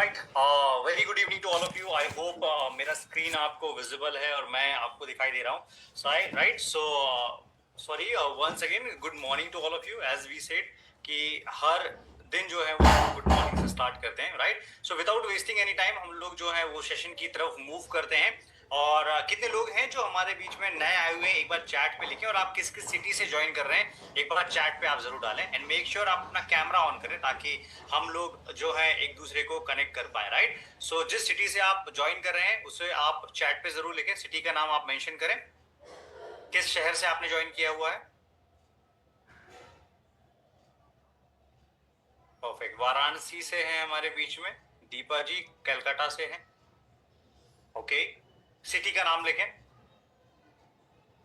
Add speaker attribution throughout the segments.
Speaker 1: Right, very good evening to all of you. I hope मेरा screen आपको visible है और मैं आपको दिखाई दे रहा हूँ। Right, so sorry, once again good morning to all of you. As we said कि हर दिन जो है वो गुड मॉर्निंग से स्टार्ट करते हैं। Right, so without wasting any time हम लोग जो है वो सेशन की तरफ मूव करते हैं। और कितने लोग हैं जो हमारे बीच में नए आए हुए हैं, एक बार चैट पे लिखें। और आप किस किस सिटी से ज्वाइन कर रहे हैं एक बार चैट पे आप जरूर डालें। एंड मेक श्योर आप अपना कैमरा ऑन करें ताकि हम लोग जो है एक दूसरे को कनेक्ट कर पाए। राइट, सो जिस सिटी से आप ज्वाइन कर रहे हैं उसे आप चैट पे जरूर लिखें। सिटी का नाम आप मेंशन करें, किस शहर से आपने ज्वाइन किया हुआ है। परफेक्ट, वाराणसी से हैं हमारे बीच में। दीपा जी कलकत्ता से हैं। ओके, सिटी का नाम लिखें।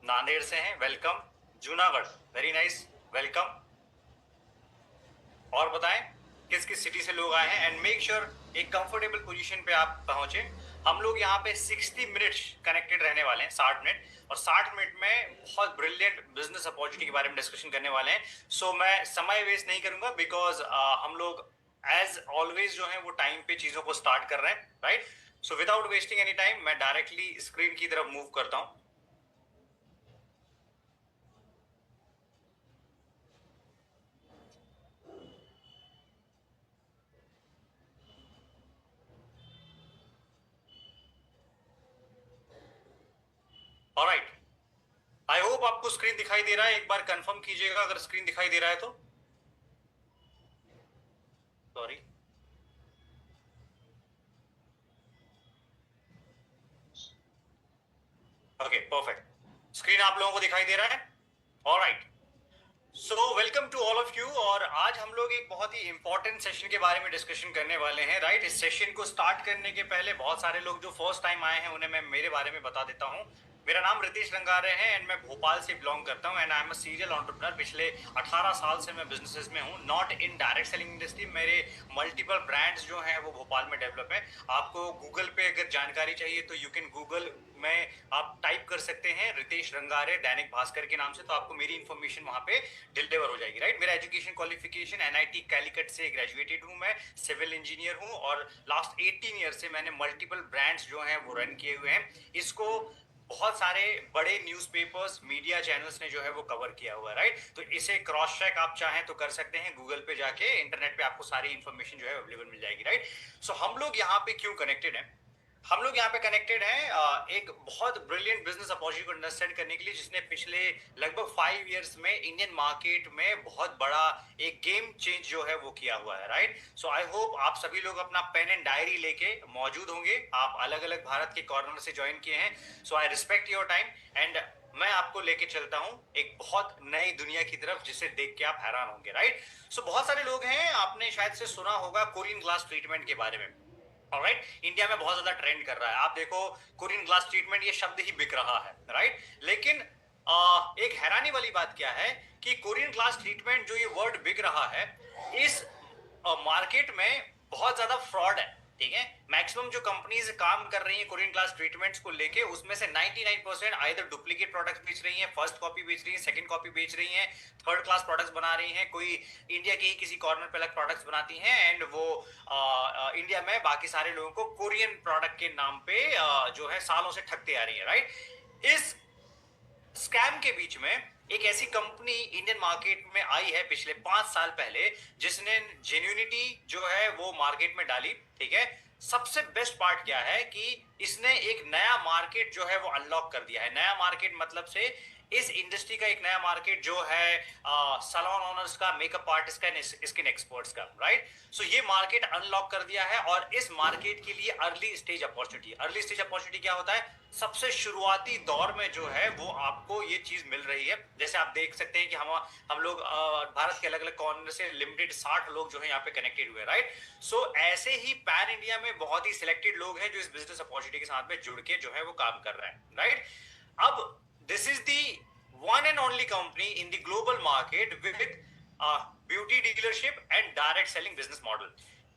Speaker 1: नांदेड़ से हैं, welcome. Junagadh, very nice, welcome. और बताएं किस किस सिटी से लोग आए हैं। एंड मेक श्योर एक कंफर्टेबल पोजीशन पे आप पहुंचे। हम लोग यहाँ पे 60 मिनट्स कनेक्टेड रहने वाले हैं, 60 मिनट। और 60 मिनट में बहुत ब्रिलियंट बिजनेस अपॉर्चुनिटी के बारे में डिस्कशन करने वाले हैं। सो मैं समय वेस्ट नहीं करूंगा बिकॉज हम लोग एज ऑलवेज जो है वो टाइम पे चीजों को स्टार्ट कर रहे हैं। Right, so without wasting any time मैं डायरेक्टली स्क्रीन की तरफ मूव करता हूं। ऑलराइट, आई होप आपको स्क्रीन दिखाई दे रहा है। एक बार कंफर्म कीजिएगा अगर स्क्रीन दिखाई दे रहा है तो। Sorry, okay, perfect. स्क्रीन आप लोगों को दिखाई दे रहा है। Alright, so welcome to all of you. और आज हम लोग एक बहुत ही इंपॉर्टेंट सेशन के बारे में डिस्कशन करने वाले हैं। राइट, इस सेशन को स्टार्ट करने के पहले बहुत सारे लोग जो फर्स्ट टाइम आए हैं उन्हें मैं मेरे बारे में बता देता हूं। मेरा नाम रितेश रंगारे है एंड मैं भोपाल से बिलोंग करता हूं। And I am a serial entrepreneur. पिछले 18 साल से मैं बिजनेसेस में हूं, not in direct selling industry. मेरे मल्टीपल ब्रांड्स जो हैं वो भोपाल में डेवलप है। आपको गूगल पे अगर जानकारी चाहिए तो यू कैन गूगल में आप टाइप कर सकते हैं रितेश रंगारे दैनिक भास्कर के नाम से, तो आपको मेरी इन्फॉर्मेशन वहां पे डिलीवर हो जाएगी। राइट, मेरा एजुकेशन क्वालिफिकेशन एनआईटी कैलिकट से ग्रेजुएटेड हूं। मैं सिविल इंजीनियर हूं और लास्ट 18 ईयर से मैंने मल्टीपल ब्रांड्स जो हैं वो रन किए हुए हैं। इसको बहुत सारे बड़े न्यूज़पेपर्स, मीडिया चैनल्स ने जो है वो कवर किया हुआ है। राइट, तो इसे क्रॉस चेक आप चाहें तो कर सकते हैं गूगल पे जाके। इंटरनेट पे आपको सारी इंफॉर्मेशन जो है अवेलेबल मिल जाएगी। राइट, सो हम लोग यहाँ पे क्यों कनेक्टेड हैं? हम लोग यहाँ पे कनेक्टेड हैं एक बहुत ब्रिलियंट बिजनेस अपॉर्चुनिटी को अंडरस्टैंड करने के लिए, जिसने पिछले लगभग 5 इयर्स में इंडियन मार्केट में बहुत बड़ा एक गेम चेंज जो है वो किया हुआ है। राइट, सो आई होप आप सभी लोग अपना पेन एंड डायरी लेके मौजूद होंगे। आप अलग अलग भारत के कॉर्नर से ज्वाइन किए हैं। So I respect your time and मैं आपको लेके चलता हूं एक बहुत नई दुनिया की तरफ जिसे देख के आप हैरान होंगे। राइट, सो बहुत सारे लोग हैं, आपने शायद से सुना होगा कोरियन ग्लास ट्रीटमेंट के बारे में। राइट, इंडिया में बहुत ज्यादा ट्रेंड कर रहा है। आप देखो कोरियन ग्लास ट्रीटमेंट ये शब्द ही बिक रहा है। राइट, लेकिन एक हैरानी वाली बात क्या है कि कोरियन ग्लास ट्रीटमेंट जो ये वर्ड बिक रहा है, इस मार्केट में बहुत ज्यादा फ्रॉड है। ठीक है, मैक्सिमम जो कंपनीज काम कर रही हैं कोरियन ग्लास ट्रीटमेंट्स को लेके, उसमें से 99% आइदर डुप्लीकेट प्रोडक्ट्स बेच रही हैं, फर्स्ट कॉपी बेच रही हैं, सेकंड कॉपी बेच रही हैं, थर्ड क्लास प्रोडक्ट्स बना रही हैं। कोई इंडिया के ही किसी कॉर्नर पे अलग प्रोडक्ट्स बनाती हैं एंड वो इंडिया में बाकी सारे लोगों को कोरियन प्रोडक्ट के नाम पे जो है सालों से ठगते आ रही है। राइट, इस स्कैम के बीच में एक ऐसी कंपनी इंडियन मार्केट में आई है पिछले 5 साल पहले, जिसने जेन्युइनिटी जो है वो मार्केट में डाली। ठीक है, सबसे बेस्ट पार्ट क्या है कि इसने एक नया मार्केट जो है वो अनलॉक कर दिया है। नया मार्केट मतलब से इस इंडस्ट्री का एक नया मार्केट जो है सैलून ओनर्स का, मेकअप आर्टिस्ट का, स्किन एक्सपर्ट्स का। राइट, सो ये मार्केट अनलॉक कर दिया है और इस मार्केट के लिए early stage opportunity. Early stage opportunity क्या होता है? सबसे शुरुआती दौर में जो है वो आपको ये चीज मिल रही है। जैसे आप देख सकते हैं कि हम लोग भारत के अलग अलग कॉर्नर से लिमिटेड 60 लोग जो है यहाँ पे कनेक्टेड हुए। राइट, सो ऐसे ही पैन इंडिया में बहुत ही सिलेक्टेड लोग हैं जो इस बिजनेस अपॉर्चुनिटी के साथ में जुड़ के जो है वो काम कर रहे हैं। राइट, अब this is the one and only company in the global market with beauty dealership and direct selling business model।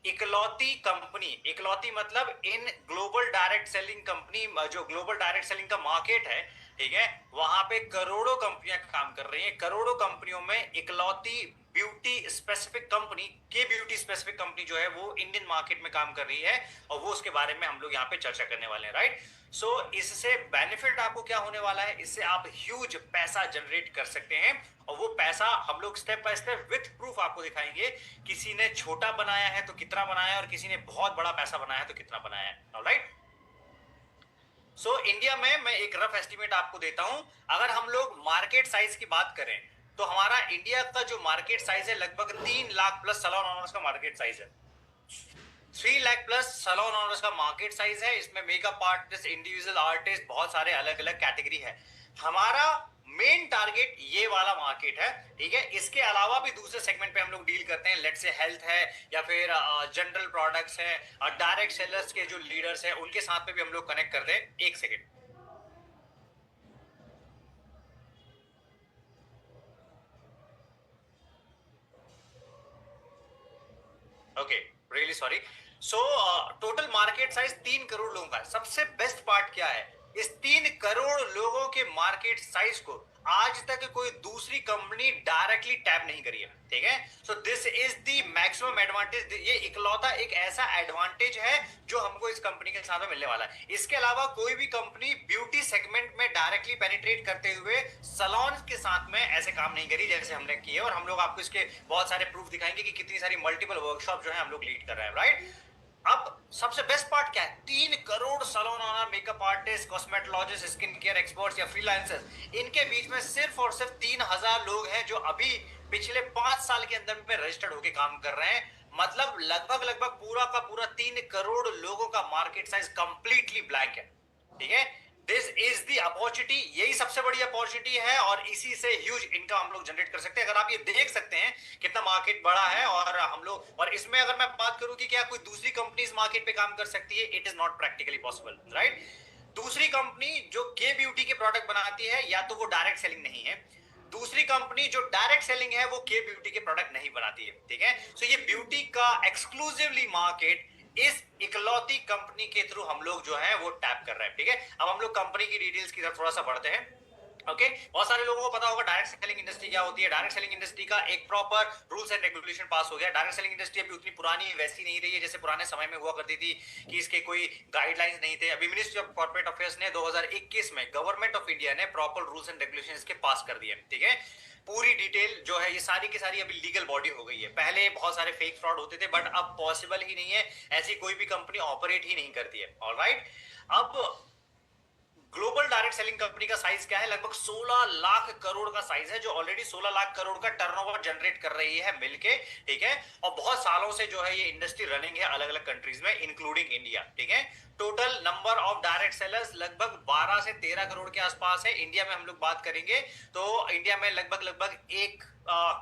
Speaker 1: इकलौती कंपनी, इकलौती मतलब in global direct selling company, जो ग्लोबल डायरेक्ट सेलिंग का मार्केट है, ठीक है, वहां पे करोड़ों कंपनियां काम कर रही हैं। करोड़ों कंपनियों में इकलौती ब्यूटी स्पेसिफिक कंपनी, के ब्यूटी स्पेसिफिक कंपनी जो है वो इंडियन मार्केट में काम कर रही है और वो उसके बारे में हम लोग यहाँ पे चर्चा करने वाले हैं, राइट। सो इससे बेनिफिट आपको क्या होने वाला है, इससे आप ह्यूज पैसा जनरेट कर सकते हैं और वो पैसा हम लोग step by step with proof आपको दिखाएंगे। किसी ने छोटा बनाया है तो कितना बनाया है और किसी ने बहुत बड़ा पैसा बनाया है तो कितना बनाया है, ऑलराइट। सो इंडिया में मैं एक रफ एस्टिमेट आपको देता हूं। अगर हम लोग मार्केट साइज की बात करें तो हमारा इंडिया का जो मार्केट साइज है लगभग 3 लाख प्लस सैलून ओनर्स का मार्केट साइज है। 3 लाख प्लस सैलून ओनर्स का मार्केट साइज है। इसमें मेकअप आर्टिस्ट, इंडिविजुअल आर्टिस्ट, बहुत सारे अलग अलग कैटेगरी है। हमारा मेन टारगेट ये वाला मार्केट है, ठीक है। इसके अलावा भी दूसरे सेगमेंट पे हम लोग डील करते हैं, लेट से हेल्थ है या फिर जनरल प्रोडक्ट्स है और डायरेक्ट सेलर्स के जो लीडर्स है उनके साथ में भी हम लोग कनेक्ट करते हैं। एक second, okay, really sorry. So total market size 3 crore लोगों का है। सबसे बेस्ट पार्ट क्या है, इस 3 करोड़ लोगों के मार्केट साइज को आज तक कोई दूसरी कंपनी डायरेक्टली टैप नहीं करी है, ठीक है। So this is the maximum advantage. ये इकलौता एक ऐसा एडवांटेज है जो हमको इस कंपनी के साथ में मिलने वाला है। इसके अलावा कोई भी कंपनी ब्यूटी सेगमेंट में डायरेक्टली पेनिट्रेट करते हुए सैलून के साथ में ऐसे काम नहीं करी जैसे हमने किए, और हम लोग आपको इसके बहुत सारे प्रूफ दिखाएंगे कि कितनी सारी मल्टीपल वर्कशॉप जो है हम लोग लीड कर रहे हैं, राइट। अब सबसे बेस्ट पार्ट क्या है, 3 crore salon owner, makeup artist, cosmetologist, skin care experts या फ्रीलांसर्स, इनके बीच में सिर्फ और सिर्फ 3000 लोग हैं जो अभी पिछले 5 साल के अंदर में रजिस्टर्ड होकर काम कर रहे हैं। मतलब लगभग लगभग पूरा का पूरा 3 करोड़ लोगों का मार्केट साइज कंप्लीटली ब्लैंक है, ठीक है। दिस इज दी अपॉर्चुनिटी, यही सबसे बड़ी अपॉर्चुनिटी है और इसी से ह्यूज इनकम हम लोग जनरेट कर सकते हैं। अगर आप ये देख सकते हैं कितना मार्केट बड़ा है और हम लोग, और इसमें अगर मैं बात करूं कि क्या कोई दूसरी कंपनी इस मार्केट पे काम कर सकती है, it is not practically possible, right. दूसरी कंपनी जो के ब्यूटी के प्रोडक्ट बनाती है या तो वो डायरेक्ट सेलिंग नहीं है, दूसरी कंपनी जो डायरेक्ट सेलिंग है वो के ब्यूटी के प्रोडक्ट नहीं बनाती है, ठीक है। सो ये ब्यूटी का एक्सक्लूसिवली मार्केट इस इकलौती कंपनी के थ्रू हम लोग जो है वो टैप कर रहे हैं, ठीक है। अब हम लोग कंपनी की डिटेल्स की तरफ थोड़ा सा बढ़ते हैं। ओके, बहुत सारे लोगों को पता होगा डायरेक्ट सेलिंग इंडस्ट्री क्या होती है। डायरेक्ट सेलिंग इंडस्ट्री का एक प्रॉपर रूल्स एंड रेगुलेशन पास हो गया। डायरेक्ट सेलिंग इंडस्ट्री अभी उतनी पुरानी वैसी नहीं रही है जैसे पुराने समय में हुआ करती थी कि इसके कोई गाइडलाइंस नहीं थे। अभी मिनिस्ट्री ऑफ कॉर्पोरेट अफेयर्स ने 2021 में गवर्नमेंट ऑफ इंडिया ने प्रॉपर रूल्स एंड रेगुलेशन इसके पास कर दिए, ठीक है। पूरी डिटेल जो है ये सारी की सारी अभी लीगल बॉडी हो गई है। पहले बहुत सारे फेक फ्रॉड होते थे बट अब पॉसिबल ही नहीं है, ऐसी कोई भी कंपनी ऑपरेट ही नहीं करती है, ऑलराइट। अब ग्लोबल डायरेक्ट सेलिंग कंपनी का साइज क्या है, लगभग 16 लाख करोड़ का साइज है, जो ऑलरेडी 16 लाख करोड़ का टर्नओवर जनरेट कर रही है मिलके, ठीक है। और बहुत सालों से जो है ये इंडस्ट्री रनिंग है अलग अलग कंट्रीज में इंक्लूडिंग इंडिया, ठीक है। Total number of direct sellers लगभग 12 से 13 करोड़ के आसपास है। इंडिया में हम लोग बात करेंगे तो इंडिया में लगभग लगभग 1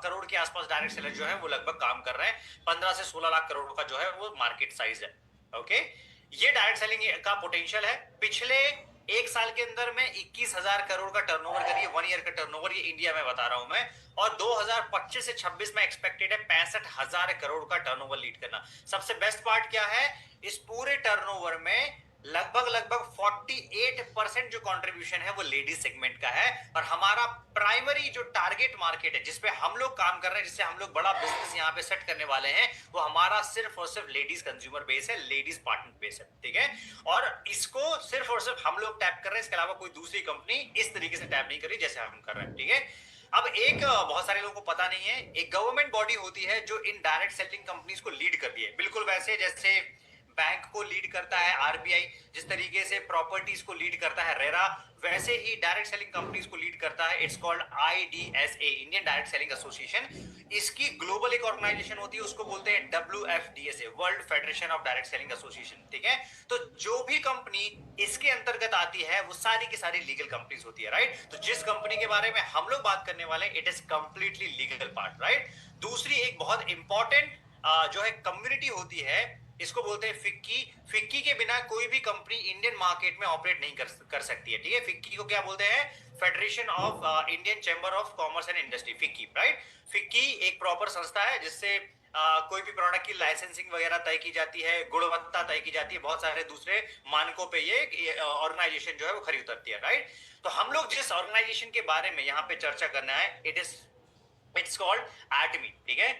Speaker 1: करोड़ के आसपास डायरेक्ट सेलर जो है वो लगभग काम कर रहे हैं। 15 से 16 लाख करोड़ का जो है वो मार्केट साइज है, ओके। ये डायरेक्ट सेलिंग का पोटेंशियल है। पिछले 1 साल के अंदर में 21,000 करोड़ का टर्नओवर करिए, 1 ईयर का टर्नओवर, ये इंडिया में बता रहा हूं मैं। और 2025 से 26 में एक्सपेक्टेड है 65,000 करोड़ का टर्नओवर लीड करना। सबसे बेस्ट पार्ट क्या है, इस पूरे टर्नओवर में लगभग लगभग 48% जो कंट्रीब्यूशन है वो लेडीज सेगमेंट का है। और हमारा प्राइमरी जो टारगेट मार्केट है जिसपे हम लोग काम कर रहे हैं, जिससे हम लोग बड़ा बिजनेस यहाँ पे सेट करने वाले हैं, वो हमारा सिर्फ और सिर्फ लेडीज कंज्यूमर बेस है, लेडीज पार्टनर बेस है, ठीक है। और इसको सिर्फ और सिर्फ हम लोग टैप कर रहे हैं, इसके अलावा कोई दूसरी कंपनी इस तरीके से टैप नहीं कर रही जैसे हम कर रहे हैं, ठीक है। अब एक बहुत सारे लोगों को पता नहीं है, एक गवर्नमेंट बॉडी होती है जो इन डायरेक्ट सेलिंग कंपनीज को लीड करती है, बिल्कुल वैसे जैसे बैंक को लीड करता है आरबीआई, जिस तरीके से प्रॉपर्टीज को लीड करता है रेरा, वैसे ही डायरेक्ट सेलिंग कंपनीज को लीड करता है, it's called IDSA, Indian Direct selling Association. इसकी ग्लोबल एक ऑर्गेनाइजेशन होती है, उसको बोलते हैं WFDSA, World Federation of Direct selling Association, ठीक है। तो जो भी कंपनी इसके अंतर्गत आती है वो सारी की सारी लीगल कंपनीज होती है, राइट। तो जिस कंपनी के बारे में हम लोग बात करने वाले हैं, it is completely legal part, right. दूसरी एक बहुत इंपॉर्टेंट जो है कम्युनिटी होती है, इसको बोलते हैं फिक्की। फिक्की के बिना कोई भी कंपनी इंडियन मार्केट में ऑपरेट नहीं कर सकती है, ठीक है। फिक्की को क्या बोलते हैं, federation of Indian chamber of commerce and industry, FICCI, right. FICCI एक प्रॉपर संस्था है जिससे कोई भी प्रोडक्ट की लाइसेंसिंग वगैरह तय की जाती है, गुणवत्ता तय की जाती है, बहुत सारे दूसरे मानकों पे ये ऑर्गेनाइजेशन जो है वो खरी उतरती है, राइट। तो हम लोग जिस ऑर्गेनाइजेशन के बारे में यहाँ पे चर्चा करना है, इट इज इट्स कॉल्ड एटमी, ठीक है।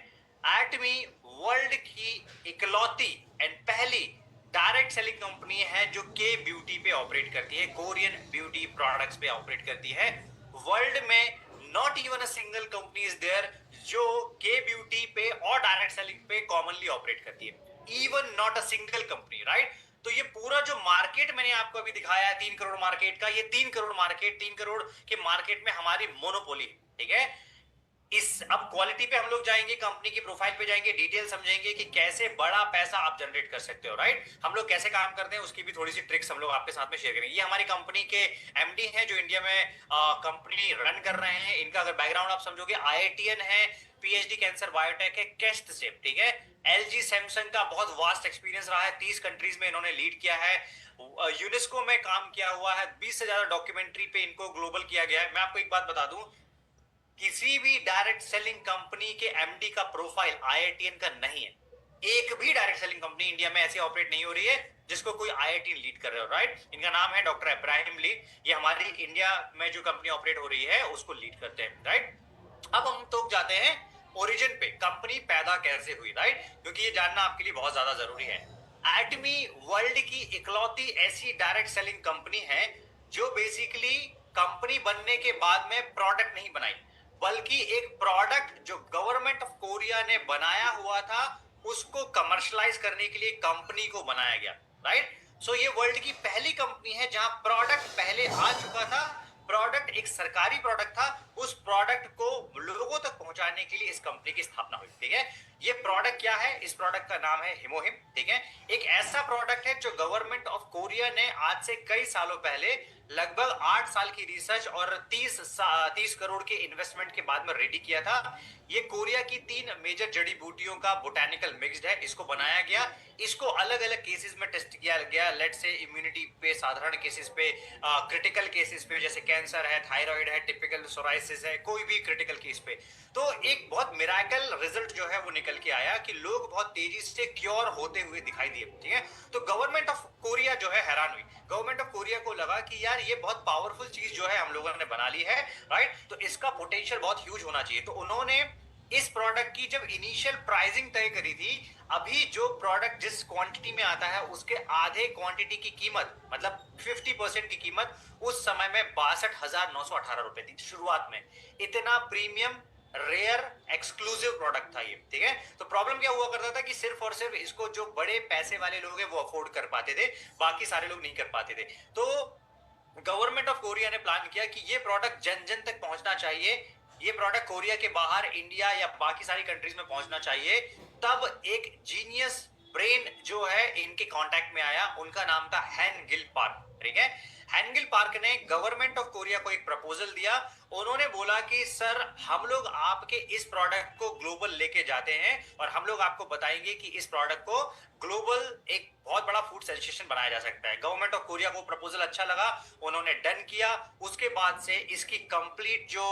Speaker 1: एटमी वर्ल्ड की इकलौती एंड पहली डायरेक्ट सेलिंग कंपनी है जो के ब्यूटी पे ऑपरेट करती है, कोरियन ब्यूटी प्रोडक्ट्स पे ऑपरेट करती है। वर्ल्ड में not even a single company is there जो के ब्यूटी पे और डायरेक्ट सेलिंग पे कॉमनली ऑपरेट करती है, even not a single company, right. तो ये पूरा जो मार्केट मैंने आपको अभी दिखाया है 3 करोड़ मार्केट का, ये 3 करोड़ मार्केट, 3 करोड़ के मार्केट में हमारी मोनोपोली, ठीक है। इस अब क्वालिटी पे हम लोग जाएंगे, कंपनी की प्रोफाइल पे जाएंगे, डिटेल समझेंगे कि कैसे बड़ा पैसा आप जनरेट कर सकते हो, राइट। हम लोग कैसे काम करते हैं उसकी भी थोड़ी सी ट्रिक्स हम लोग आपके साथ में शेयर करेंगे। ये हमारी कंपनी के एमडी हैं जो इंडिया में कंपनी रन कर रहे हैं। इनका अगर बैकग्राउंड आप समझोगे, आईआईटीएन है, पीएचडी कैंसर बायोटेक है केस्ट से, ठीक है। एलजी सैमसंग का बहुत वास्ट एक्सपीरियंस रहा है, 30 कंट्रीज में इन्होंने लीड किया है। यूनेस्को में काम किया हुआ है, 20 से ज्यादा डॉक्यूमेंट्री पे इनको ग्लोबल किया गया है। मैं आपको एक बात बता दूं, किसी भी डायरेक्ट सेलिंग कंपनी के एमडी का प्रोफाइल आईआईटीएन का नहीं है। एक भी डायरेक्ट सेलिंग कंपनी इंडिया में ऐसी ऑपरेट नहीं हो रही है जिसको कोई आईआईटीएन लीड कर रहे हो, राइट। इनका नाम है डॉक्टर इब्राहिम ली। ये हमारी इंडिया में जो कंपनी ऑपरेट हो रही है उसको लीड करते हैं, राइट। अब हम तो जाते हैं ओरिजिन पे, कंपनी पैदा कैसे हुई, राइट, क्योंकि ये जानना आपके लिए बहुत ज्यादा जरूरी है। एटमी वर्ल्ड की इकलौती ऐसी डायरेक्ट सेलिंग कंपनी है जो बेसिकली कंपनी बनने के बाद में प्रोडक्ट नहीं बनाई, बल्कि एक प्रोडक्ट जो गवर्नमेंट ऑफ कोरिया ने बनाया हुआ था उसको कमर्शलाइज करने के लिए कंपनी को बनाया गया, राइट। सो ये वर्ल्ड की पहली कंपनी है जहां प्रोडक्ट पहले आ चुका था, प्रोडक्ट एक सरकारी प्रोडक्ट था, उस प्रोडक्ट को लोगों तक पहुंचाने के लिए इस कंपनी की स्थापना हुई, ठीक है। ये प्रोडक्ट क्या है? इस प्रोडक्ट का नाम है हिमोहिम, ठीक है। एक ऐसा प्रोडक्ट है जो गवर्नमेंट ऑफ कोरिया ने आज से कई सालों पहले लगभग 8 साल की रिसर्च और 30 करोड़ के इन्वेस्टमेंट के बाद में रेडी किया था। ये कोरिया की 3 मेजर जड़ी बूटियों का बोटैनिकल मिक्स्ड है, इसको बनाया गया, इसको अलग अलग केसेस में टेस्ट किया गया, लेट से इम्यूनिटी पे, साधारण केसेस पे, क्रिटिकल केसेस पे जैसे कैंसर है, थायराइड है, टिपिकल सोराइसिस है, कोई भी क्रिटिकल केस पे। तो एक बहुत मिराकल रिजल्ट जो है वो निकल के आया कि लोग बहुत तेजी से क्योर होते हुए दिखाई दिए, ठीक है। तो गवर्नमेंट ऑफ कोरिया जो है हैरान हुई। गवर्नमेंट ऑफ कोरिया को लगा कि यार ये बहुत पावरफुल चीज जो है हम लोगों ने बना ली है, राइट, तो इसका पोटेंशियल बहुत ह्यूज होना चाहिए। तो उन्होंने इस प्रोडक्ट की जब इनिशियल प्राइसिंग तय करी थी, अभी जो प्रोडक्ट जिस क्वांटिटी में आता है उसके आधे क्वांटिटी की कीमत, मतलब 50% की कीमत उस समय में 62,918 रुपए थी शुरुआत में। इतना प्रीमियम रेयर एक्सक्लूसिव प्रोडक्ट था ये, ठीक है। तो प्रॉब्लम क्या हुआ करता था कि सिर्फ और सिर्फ इसको जो बड़े पैसे वाले लोग हैं वो अफोर्ड कर पाते थे, बाकी सारे लोग नहीं कर पाते थे। तो गवर्नमेंट ऑफ कोरिया ने प्लान किया कि ये प्रोडक्ट जन जन तक पहुंचना चाहिए, ये प्रोडक्ट कोरिया के बाहर इंडिया या बाकी सारी कंट्रीज में पहुंचना चाहिए। तब एक जीनियस ब्रेन जो है इनके कांटेक्ट में आया, उनका नाम था हैन गिल पार्क, ठीक है। हैनगिल पार्क ने गवर्नमेंट ऑफ कोरिया को एक प्रपोजल दिया। उन्होंने बोला कि सर हम लोग आपके इस प्रोडक्ट को ग्लोबल लेके जाते हैं और हम लोग आपको बताएंगे कि इस प्रोडक्ट को ग्लोबल एक बहुत बड़ा फूड सेंसेशन बनाया जा सकता है। गवर्नमेंट ऑफ कोरिया को प्रपोजल अच्छा लगा, उन्होंने डन किया। उसके बाद से इसकी कंप्लीट जो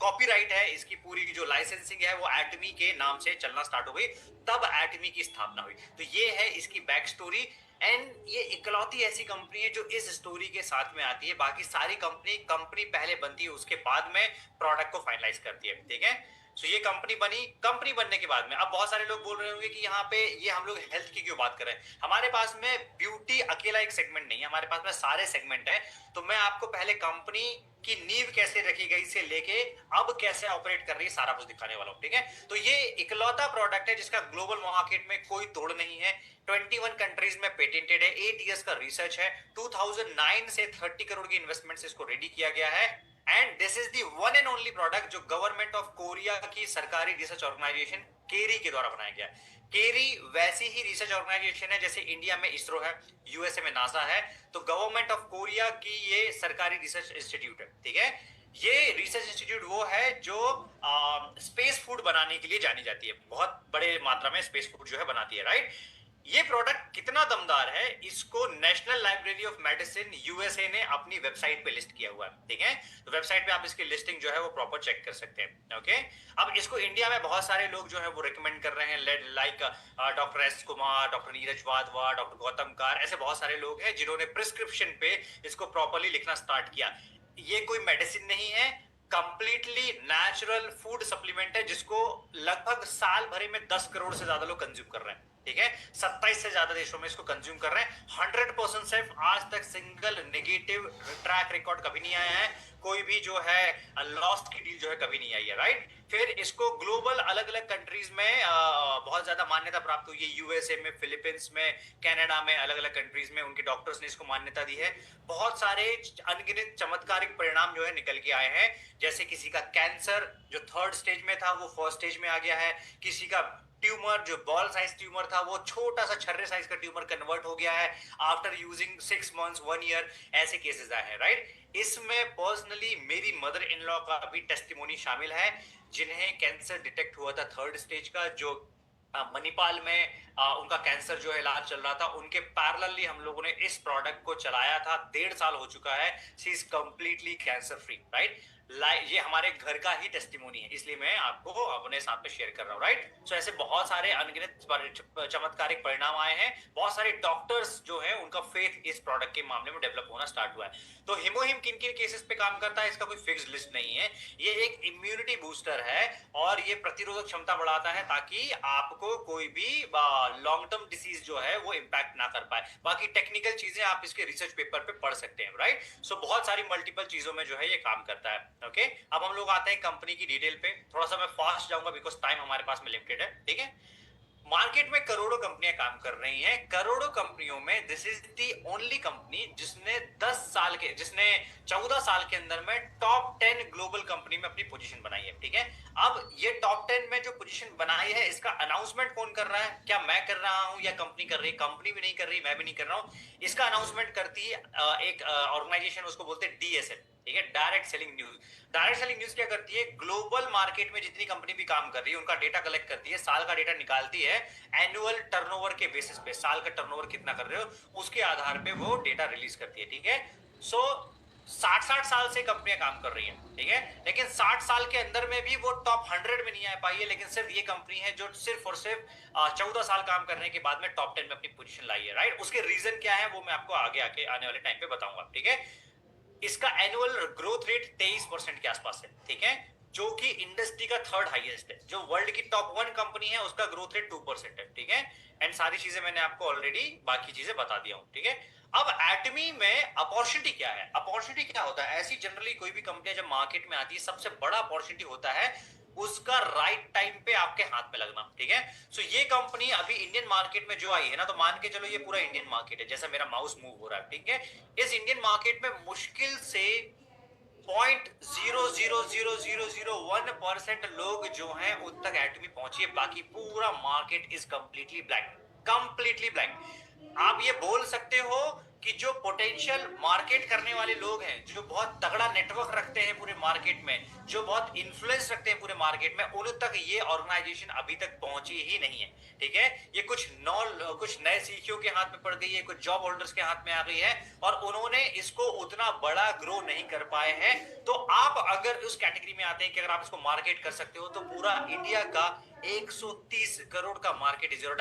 Speaker 1: कॉपीराइट है, इसकी पूरी जो लाइसेंसिंग है वो एटमी के नाम से चलना स्टार्ट हो गई, तब एटमी की स्थापना हुई। तो ये है इसकी बैक स्टोरी। एंड ये इकलौती ऐसी कंपनी है जो इस स्टोरी के साथ में आती है। बाकी सारी कंपनी पहले बनती है, उसके बाद में प्रोडक्ट को फाइनलाइज करती है, ठीक है। सो ये कंपनी बनी। कंपनी बनने के बाद में अब बहुत सारे लोग बोल रहे होंगे कि यहाँ पे ये हम लोग हेल्थ की क्यों बात कर रहे हैं। हमारे पास में ब्यूटी अकेला एक सेगमेंट नहीं है, हमारे पास में सारे सेगमेंट है। तो मैं आपको पहले कंपनी की नींव कैसे रखी गई से लेके अब कैसे ऑपरेट कर रही है सारा कुछ दिखाने वाला हूं, ठीक है। तो ये इकलौता प्रोडक्ट है जिसका ग्लोबल मार्केट में कोई तोड़ नहीं है। 21 कंट्रीज में पेटेंटेड है, 8 इयर्स का रिसर्च है, 2009 से 30 करोड़ की इन्वेस्टमेंट से इसको रेडी किया गया है। And this is the one and only product जो गवर्नमेंट ऑफ कोरिया की सरकारी रिसर्च ऑर्गेनाइजेशन केरी के द्वारा बनाया गया है। केरी वैसी ही रिसर्च ऑर्गेनाइजेशन है जैसे इंडिया में इसरो है, यूएसए में नासा है, तो गवर्नमेंट ऑफ कोरिया की ये सरकारी रिसर्च इंस्टीट्यूट है, ठीक है। ये रिसर्च इंस्टीट्यूट वो है जो स्पेस फूड बनाने के लिए जानी जाती है, बहुत बड़े मात्रा में स्पेस फूड जो है बनाती है, राइट। ये प्रोडक्ट कितना दमदार है, इसको national library of medicine USA ने अपनी वेबसाइट पे लिस्ट किया हुआ है, ठीक है। तो वेबसाइट पे आप इसकी लिस्टिंग जो है वो प्रॉपर चेक कर सकते हैं, ओके। अब इसको इंडिया में बहुत सारे लोग जो है वो रिकमेंड कर रहे हैं, like doctor S Kumar, doctor Neeraj Wadhwa, doctor Gautam car, ऐसे बहुत सारे लोग हैं जिन्होंने प्रिस्क्रिप्शन पे इसको प्रॉपरली लिखना स्टार्ट किया। ये कोई मेडिसिन नहीं है, कंप्लीटली नेचुरल फूड सप्लीमेंट है जिसको लगभग साल भरे में 10 करोड़ से ज्यादा लोग कंज्यूम कर रहे हैं, ठीक है। 27 से ज्यादा देशों में इसको कंज्यूम कर रहे हैं। 100% सेफ, आज तक सिंगल नेगेटिव ट्रैक रिकॉर्ड कभी नहीं आया है, कोई भी जो है लॉस्ट की डील जो है कभी नहीं आई है, राइट। फिर इसको ग्लोबल अलग अलग कंट्रीज में बहुत ज्यादा मान्यता प्राप्त हुई है। यूएसए में, फिलीपींस में, कनाडा में, अलग अलग कंट्रीज में उनके डॉक्टर्स ने इसको मान्यता दी है। बहुत सारे अनगिनत चमत्कारिक परिणाम जो है निकल के आए हैं, जैसे किसी का कैंसर जो 3rd स्टेज में था वो 1st स्टेज में आ गया है, किसी का ट्यूमर जो बॉल साइज ट्यूमर था वो छोटा सा छर्रे साइज का ट्यूमर कन्वर्ट हो गया है आफ्टर यूजिंग 6 मंथ्स 1 ईयर, ऐसे केसेस आए हैं, राइट। इसमें पर्सनली मेरी मदर इन लॉ का भी टेस्टिमोनी शामिल है, जिन्हें कैंसर डिटेक्ट हुआ था 3rd स्टेज का, जो मणिपाल में उनका कैंसर जो है इलाज चल रहा था, उनके पैरेलली हम लोगों ने इस प्रोडक्ट को चलाया था। 1.5 साल हो चुका है, she is completely cancer free, right. ये हमारे घर का ही टेस्टिमोनी है, इसलिए मैं आपको अपने साथ में शेयर कर रहा हूँ, राइट। सो ऐसे बहुत सारे अनगिनत चमत्कारिक परिणाम आए हैं। बहुत सारे डॉक्टर्स जो है उनका फेथ इस प्रोडक्ट के मामले में डेवलप होना स्टार्ट हुआ है। तो हिमोहिम किन किन केसेस पे काम करता है इसका कोई फिक्स लिस्ट नहीं है। ये एक इम्यूनिटी बूस्टर है और ये प्रतिरोधक क्षमता बढ़ाता है ताकि आपको कोई भी लॉन्ग टर्म डिसीज जो है वो इंपैक्ट ना कर पाए। बाकी टेक्निकल चीजें आप इसके रिसर्च पेपर पे पढ़ सकते हैं, राइट। सो बहुत सारी मल्टीपल चीजों में जो है ये काम करता है, ओके। अब हम लोग आते हैं कंपनी की डिटेल पे। थोड़ा सा मैं फास्ट जाऊंगा बिकॉज टाइम हमारे पास में लिमिटेड है, ठीक है। मार्केट में करोड़ों कंपनियां काम कर रही हैं। करोड़ों कंपनियों में this is the only company जिसने 14 साल के अंदर में टॉप 10 ग्लोबल कंपनी में अपनी पोजीशन बनाई है, ठीक है। अब ये टॉप 10 में जो पोजीशन बनाई है इसका अनाउंसमेंट कौन कर रहा है? क्या मैं कर रहा हूं या कंपनी कर रही है? कंपनी भी नहीं कर रही, मैं भी नहीं कर रहा हूं। इसका अनाउंसमेंट करती है एक ऑर्गेनाइजेशन, उसको बोलते हैं DSN, ठीक है, direct selling news. Direct selling news क्या करती है? ग्लोबल मार्केट में जितनी कंपनी भी काम कर रही है उनका डेटा कलेक्ट करती है, साल का डेटा निकालती है, एनुअल टर्नओवर के बेसिस पे, साल का टर्नओवर कितना कर रहे हो उसके आधार पे वो डेटा रिलीज करती है, ठीक है। सो 60 साल से कंपनियां काम कर रही हैं, ठीक है, लेकिन 60 साल के अंदर में भी वो टॉप 100 में नहीं आ पाई है। लेकिन सिर्फ ये कंपनी है जो सिर्फ और सिर्फ 14 साल काम करने के बाद में टॉप 10 में अपनी पोजीशन लाई है, राइट। उसके रीजन क्या है वो मैं आपको आगे आने वाले टाइम पे बताऊंगा, ठीक है। इसका एनुअल ग्रोथ रेट 23% के आसपास है, ठीक है, जो कि इंडस्ट्री का 3rd हाईएस्ट है। जो वर्ल्ड की टॉप 1 कंपनी है उसका ग्रोथ रेट 2% है, ठीक है। एंड सारी चीजें मैंने आपको ऑलरेडी बाकी चीजें बता दिया हूं, ठीक है। अब एटमी में अपॉर्चुनिटी क्या है? अपॉर्चुनिटी क्या होता है? ऐसी जनरली कोई भी कंपनी जब मार्केट में आती है सबसे बड़ा अपॉर्चुनिटी होता है उसका राइट टाइम पे आपके हाथ में लगना, ठीक है। सो ये कंपनी अभी इंडियन मार्केट में जो आई है ना, तो मान के चलो ये पूरा इंडियन मार्केट है, जैसा मेरा माउस मूव हो रहा है, ठीक है। इस इंडियन मार्केट में मुश्किल से 0.00001% लोग जो हैं उन तक एटमी पहुंची है, बाकी पूरा market is completely blank, completely blank. आप ये बोल सकते हो कि जो पोटेंशियल मार्केट करने वाले लोग हैं, जो बहुत तगड़ा नेटवर्क रखते हैं पूरे मार्केट में, जो बहुत इन्फ्लुएंस रखते हैं पूरे मार्केट में, उन तक ये ऑर्गेनाइजेशन अभी तक पहुंची ही नहीं है, ठीक है। ये कुछ नए सीखियों के हाथ में पड़ गई है, कुछ जॉब होल्डर्स के हाथ में आ गई है और उन्होंने इसको उतना बड़ा ग्रो नहीं कर पाए हैं। तो आप अगर उस कैटेगरी में आते हैं कि अगर आप इसको मार्केट कर सकते हो तो पूरा इंडिया का 130 करोड़ का मार्केट इज योर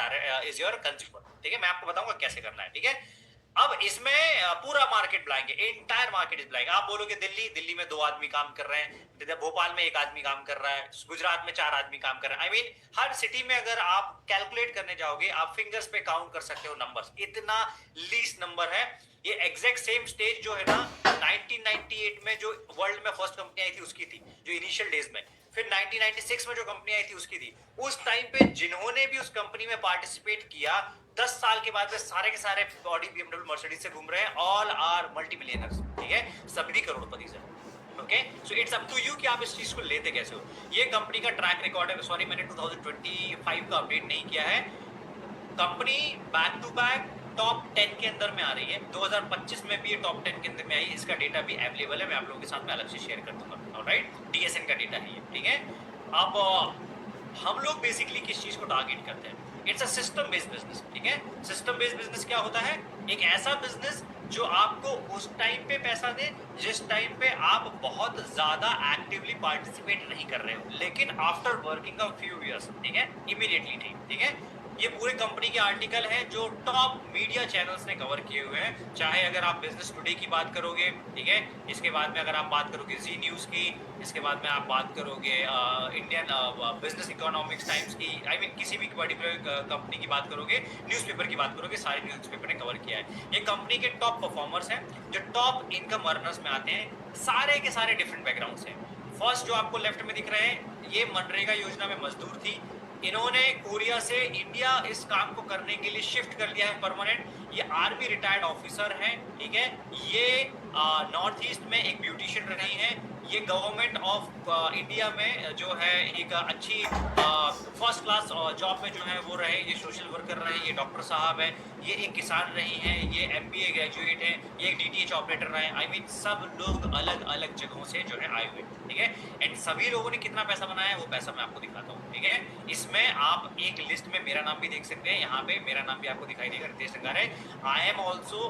Speaker 1: कंज्यूमर, ठीक है। मैं आपको बताऊंगा कैसे करना है, ठीक है। अब इसमें पूरा मार्केट ब्लैंक है, एंटायर मार्केट इज ब्लैंक। आप बोलोगे दिल्ली में 2 आदमी काम कर रहे हैं, भोपाल में 1 आदमी काम कर रहा है, गुजरात में 4 आदमी काम कर रहे हैं। आई मीन हर सिटी में अगर आप कैलकुलेट करने जाओगे आप फिंगर्स पे काउंट कर सकते हो नंबर्स, इतना लीस्ट नंबर है। ये एग्जैक्ट सेम स्टेज जो है ना 1998 में जो वर्ल्ड में फर्स्ट कंपनी आई थी उसकी थी, जो इनिशियल डेज में। फिर 1996 में जो कंपनी आई थी उसकी थी। उस टाइम पे जिन्होंने भी उस कंपनी में पार्टिसिपेट किया 10 साल के बाद में सारे के सारे ऑडी, BMW, मर्सिडीज से घूम रहे हैं, ऑल आर मल्टी मिलियनर्स, ठीक है, सभी करोड़पति से। Okay, so it's up to you कि आप इस चीज को लेते कैसे हो। ये कंपनी का ट्रैक रिकॉर्ड है। सॉरी मैंने 2025 का अपडेट नहीं किया है। Company back to back top 10 के अंदर में आ रही है। 2025 में भी ये टॉप 10 के अंदर में आई। इसका डेटा भी अवेलेबल है, मैं आप लोगों के साथ में अलग से शेयर कर दूंगा, राइट। DSN का डेटा है ये, ठीक है। अब हम लोग बेसिकली किस चीज को टारगेट करते हैं? It's a system based business, ठीक है। सिस्टम बेस्ड बिजनेस क्या होता है? एक ऐसा बिजनेस जो आपको उस टाइम पे पैसा दे जिस टाइम पे आप बहुत ज्यादा एक्टिवली पार्टिसिपेट नहीं कर रहे हो, लेकिन after working a few years, ठीक है, इमीडिएटली, ठीक है। ये पूरे कंपनी के आर्टिकल हैं जो टॉप मीडिया चैनल्स ने कवर किए हुए हैं। चाहे अगर आप बिजनेस टुडे की बात करोगे, ठीक है, इसके बाद में अगर आप बात करोगे जी न्यूज़ की, इसके बाद में आप बात करोगे इंडियन बिजनेस इकोनॉमिक्स टाइम्स की, आई मीन किसी भी पर्टिकुलर कंपनी की बात करोगे, न्यूज़पेपर की बात करोगे, सारे न्यूज़पेपर ने कवर किया है। ये कंपनी के टॉप परफॉर्मर्स हैं जो टॉप इनकम अर्नर्स में आते हैं, सारे के सारे डिफरेंट बैकग्राउंड से। फर्स्ट जो आपको लेफ्ट में दिख रहे हैं, ये मनरेगा योजना में मजदूर थी। इन्होंने कोरिया से इंडिया इस काम को करने के लिए शिफ्ट कर लिया है परमानेंट। ये आर्मी रिटायर्ड ऑफिसर हैं, ठीक है। ये नॉर्थ ईस्ट में एक ब्यूटिशियन रही हैं। ये गवर्नमेंट ऑफ इंडिया में जो है एक अच्छी फर्स्ट क्लास जॉब में जो है वो रहे। ये सोशल वर्कर रहे, ये डॉक्टर साहब है, ये एक किसान रही हैं, ये MBA ग्रेजुएट हैं, ये एक DTH ऑपरेटर रहे। आई मीन सब लोग अलग अलग जगहों से जो है आए हुए, ठीक है। एंड सभी लोगों ने कितना पैसा बनाया है वो पैसा मैं आपको दिखाता हूँ, ठीक है। इसमें आप एक लिस्ट में मेरा नाम भी देख सकते हैं, यहाँ पे मेरा नाम भी आपको दिखाई देगा, Ritesh Sangare. I am also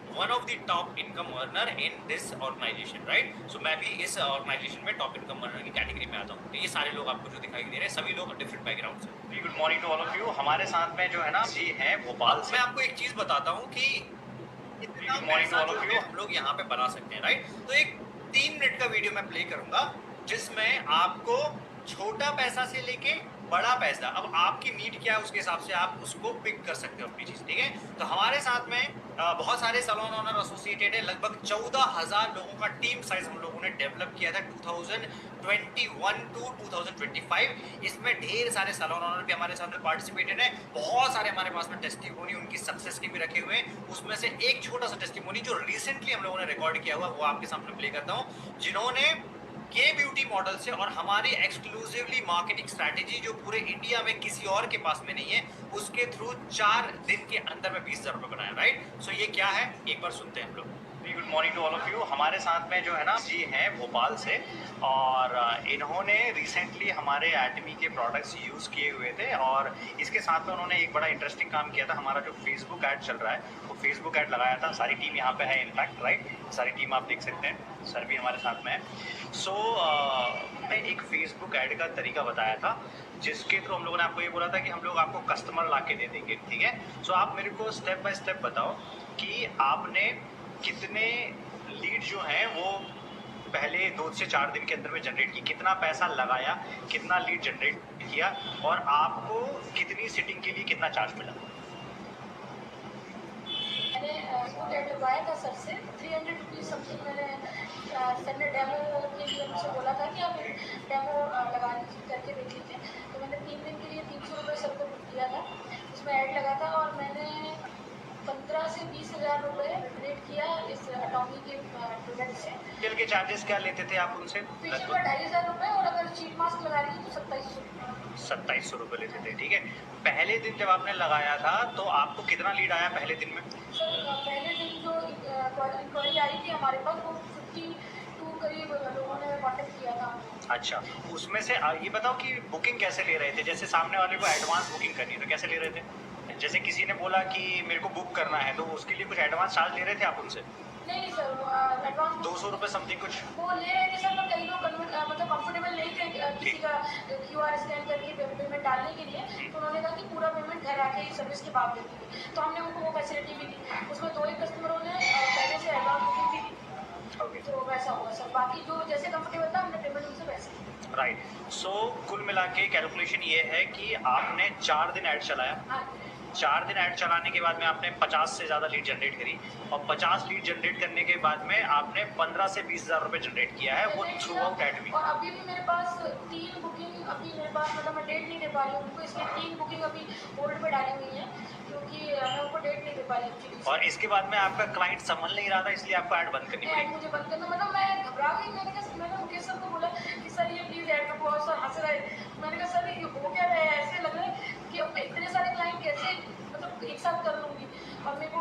Speaker 1: one of the top income earner in this organisation, right. So मैं भी इस ऑर्गेनाइजेशन में टॉप इनकम अर्नर की कैटेगरी में आता हूँ। तो ये सारे लोग आपको जो दिखाई दे रहे हैं, सभी लोग डिफरेंट बैकग्राउंड से। Good morning to all of you. हमारे साथ में जो है ना जी हैं भोपाल से। मैं आपको एक चीज बताता हूँ कि इतना पैसा जो है हम लोग यहाँ पे बना सकते हैं, राइट। तो एक 3 मिनट का वीडियो मैं प्ले करूंगा जिसमें आपको छोटा पैसा से लेके बड़ा पैसा, अब आपकी नीड क्या है उसके हिसाब से आप उसको पिक कर सकते हो अपनी चीज, ठीक है। तो हमारे साथ में बहुत सारे सैलून ओनर एसोसिएटेड है। लगभग 14,000 लोगों का टीम साइज हम लोगों ने डेवलप किया था 2021 टू 2025। इसमें ढेर सारे सैलून ओनर भी हमारे साथ में पार्टिसिपेटेड है। बहुत सारे हमारे पास में टेस्टिमोनी उनकी सक्सेस के भी रखे हुए हैं। उसमें से एक छोटा सा टेस्टिमोनी जो रिसेंटली हम लोगों ने रिकॉर्ड किया हुआ वो आपके सामने प्ले करता हूँ, जिन्होंने के ब्यूटी मॉडल से और हमारी एक्सक्लूसिवली मार्केटिंग स्ट्रैटेजी जो पूरे इंडिया में किसी और के पास में नहीं है, उसके थ्रू 4 दिन के अंदर में 20,000 रुपए बनाया, राइट। सो ये क्या है एक बार सुनते हैं हम लोग। Good morning to all of you. हमारे साथ में जो है ना जी हैं भोपाल से, और इन्होंने रिसेंटली हमारे एटमी के प्रोडक्ट्स यूज़ किए हुए थे, और इसके साथ में उन्होंने एक बड़ा इंटरेस्टिंग काम किया था। हमारा जो फेसबुक ऐड चल रहा है वो फेसबुक ऐड लगाया था। सारी टीम यहाँ पे है इनफैक्ट, राइट। सारी टीम आप देख सकते हैं, सर भी हमारे साथ में है। सो मैं एक फेसबुक ऐड का तरीका बताया था जिसके थ्रू हम लोगों ने आपको ये बोला था कि हम लोग आपको कस्टमर ला के दे देंगे, ठीक है। सो आप मेरे को स्टेप बाय स्टेप बताओ कि आपने कितने लीड जो हैं वो पहले 2 से 4 दिन के अंदर में जनरेट की, कितना पैसा लगाया, कितना लीड जनरेट किया, और आपको कितनी सिटिंग के लिए कितना चार्ज मिला।
Speaker 2: मैंने इसको लगवाया था सर से 300 रुपीज़ समथिंग। मैंने सर ने डेमो के लिए मुझसे बोला था कि आप डेमो लगा करके देख लीजिए। तो मैंने 3 दिन के लिए 300 रुपये सर को दिया था, उसमें ऐड लगा था, और मैंने 15 से 20,000 रुपये डोनेट किया इस अटॉमी के प्रोडक्ट से।
Speaker 1: फेशियल के चार्जेस क्या लेते थे आप उनसे?
Speaker 2: फेशियल का 2,500 रुपये, और अगर शीट मास्क लगा रही थी तो 2,700 रुपये।
Speaker 1: 2,700 रुपये लेते थे, ठीक है। पहले दिन जब आपने लगाया था तो आपको कितना लीड आया पहले दिन में?
Speaker 2: सर पहले दिन जो इंक्वायरी आई थी हमारे पास वो 52 करीब लोगों ने कॉन्टेक्ट किया था।
Speaker 1: अच्छा, उसमें से ये बताओ कि बुकिंग कैसे ले रहे थे? जैसे सामने वाले को एडवांस बुकिंग करनी है तो कैसे ले रहे थे? जैसे किसी ने बोला कि मेरे को बुक करना है तो उसके लिए कुछ एडवांस चार्ज ले रहे थे आप उनसे?
Speaker 2: नहीं सर, एडवांस
Speaker 1: 200 रुपये समथिंग कुछ
Speaker 2: वो ले रहे थे सर, पर कई लोग मतलब कंफर्टेबल नहीं थे किसी का QR स्कैन करके पेमेंट डालने के लिए। तो उन्होंने कहा कि पूरा पेमेंट घर आके ही सर्विस के बाद देती है, तो हमने उनको वो फैसिलिटी भी दी। उसमें 2 कस्टमरों ने पहले से एडवांस बुकिंग भी दी, तो वैसा हुआ सर। बाकी जो जैसे कंफर्टेबल था हमने पेमेंट उनसे वैसे।
Speaker 1: राइट। सो कुल मिला के कैलकुलेशन ये है कि आपने 4 दिन ऐड चलाया।
Speaker 2: हाँ,
Speaker 1: 4 दिन ऐड चलाने के बाद में आपने 50 से ज़्यादा लीड जनरेट करी, और 50 लीड जनरेट करने के बाद में आपने 15 से 20,000 रुपये जनरेट किया है, वो थ्रू आउट एटमी।
Speaker 2: और अभी भी मेरे पास 3 बुकिंग अभी मेरे पास, मतलब मैं डेट नहीं दे पा रही हूँ उनको, इसलिए 3 बुकिंग अभी होल्ड पे डाली हुई है क्योंकि मैं उनको डेट नहीं दे पा रही एक्चुअली।
Speaker 1: और इसके बाद में आपका क्लाइंट संभल नहीं रहा था इसलिए आपको ऐड बंद करनी पड़ी।
Speaker 2: मुझे बंद करना, मतलब मैं घबरा गई। मैंने मुकेश सर को बोला कि सर ये प्लीज़ ऐड कर दो, और सर हंस रहे। मैंने कहा सर ये हो क्या रहा है, ऐसे लग रहा है कि अब मैं इतने सारे क्लाइंट कैसे मतलब एक साथ कर लूँगी। और मेरे को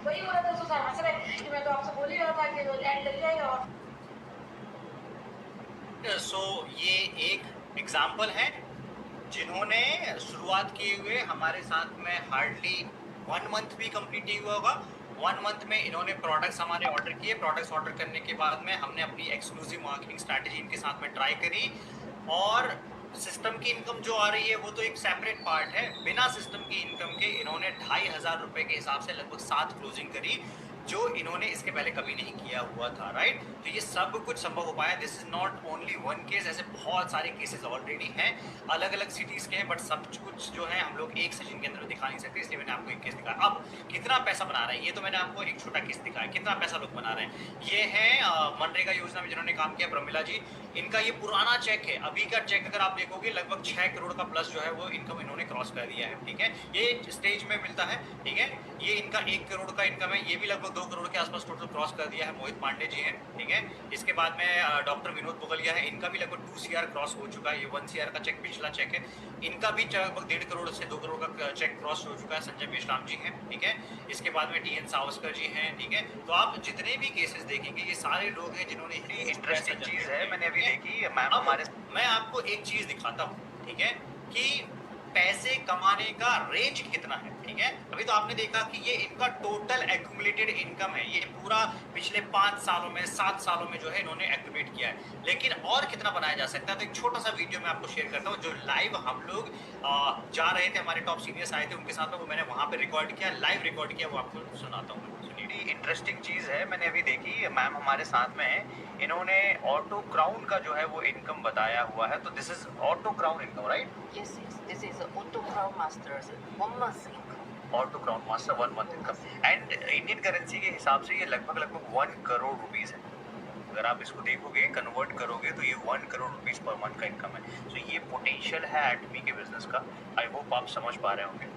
Speaker 2: वही हो रहा था, तो सर हंस रहे कि मैं तो आपसे बोल ही रहा था कि ऐड कर जाएगा। और
Speaker 1: सो ये एक एग्जाम्पल है जिन्होंने शुरुआत किए हुए हमारे साथ में हार्डली 1 मंथ भी कंप्लीट नहीं हुआ होगा। 1 मंथ में इन्होंने प्रोडक्ट्स हमारे ऑर्डर किए। प्रोडक्ट्स ऑर्डर करने के बाद में हमने अपनी एक्सक्लूसिव मार्केटिंग स्ट्रैटेजी इनके साथ में ट्राई करी, और सिस्टम की इनकम जो आ रही है वो तो एक सेपरेट पार्ट है। बिना सिस्टम की इनकम के इन्होंने 2,500 रुपए के हिसाब से लगभग 7 क्लोजिंग करी, जो इन्होंने इसके पहले कभी नहीं किया हुआ था, राइट। तो ये सब कुछ संभव हो पाया। This is not only one case, ऐसे बहुत सारे केसेस ऑलरेडी हैं अलग अलग सिटीज के हैं, बट सब कुछ जो है हम लोग एक सेशन के अंदर दिखा नहीं सकते, इसलिए मैंने आपको एक केस दिखाया। अब कितना पैसा बना रहे हैं ये तो मैंने आपको एक छोटा केस दिखाया, कितना पैसा लोग बना रहे हैं। ये है मनरेगा योजना में जिन्होंने काम किया, प्रमिला जी। इनका ये पुराना चेक है, अभी का चेक अगर आप देखोगे लगभग 6 करोड़ का प्लस जो है वो इनकम इन्होंने क्रॉस कर दिया है, ठीक है। ये स्टेज में मिलता है, ठीक है। ये इनका 1 करोड़ का इनकम है, ये भी लगभग 2 करोड़ के आसपास टोटल क्रॉस कर दिया है। मोहित पांडे जी हैं, ठीक है। इसके बाद में डॉक्टर विनोद बोगलिया है, इनका भी लगभग 2 CR क्रॉस हो चुका है। ये 1 CR का चेक पिछला चेक है, इनका भी लगभग 1.5 करोड़ से 2 करोड़ का चेक क्रॉस हो चुका है। संजय मेश्राम जी हैं, ठीक है। इसके बाद में TN सावस्कर जी हैं, ठीक है। तो आप जितने भी केसेस देखेंगे ये सारे लोग हैं जिन्होंने
Speaker 3: इंटरेस्टिंग चीज है, मैंने अभी देखी मैम
Speaker 1: अब
Speaker 3: हमारे।
Speaker 1: मैं आपको एक चीज दिखाता हूँ, ठीक है, कि पैसे कमाने का रेंज कितना है, ठीक है। अभी तो आपने देखा कि ये इनका टोटल एक्यूमुलेटेड इनकम है, ये पूरा पिछले 5 सालों में 7 सालों में जो है इन्होंने एक्यूमुलेट किया है। लेकिन और कितना बनाया जा सकता है, तो एक छोटा सा वीडियो मैं आपको शेयर करता हूँ जो लाइव हम लोग जा रहे थे, हमारे टॉप सीनियर्स आए थे उनके साथ में, वो मैंने वहां पे रिकॉर्ड किया, लाइव रिकॉर्ड किया, वो आपको सुनाता हूँ।
Speaker 3: इंटरेस्टिंग चीज है, मैंने अभी देखी मैम हमारे साथ में है, इन्होंने ऑटो क्राउन का जो है वो इनकम बताया हुआ है। तो this is auto crown income, right?
Speaker 4: Yes, yes. This is Auto Crown Masters 1 month income.
Speaker 3: Auto crown master 1 month income, and Indian currency के हिसाब से ये लगभग 1 करोड़ रुपीस है। अगर आप इसको देखोगे कन्वर्ट करोगे तो ये 1 करोड़ रुपीस पर मंथ का इनकम है। तो ये पोटेंशियल है एटमी के बिजनेस का। आई होप आप समझ पा रहे होंगे।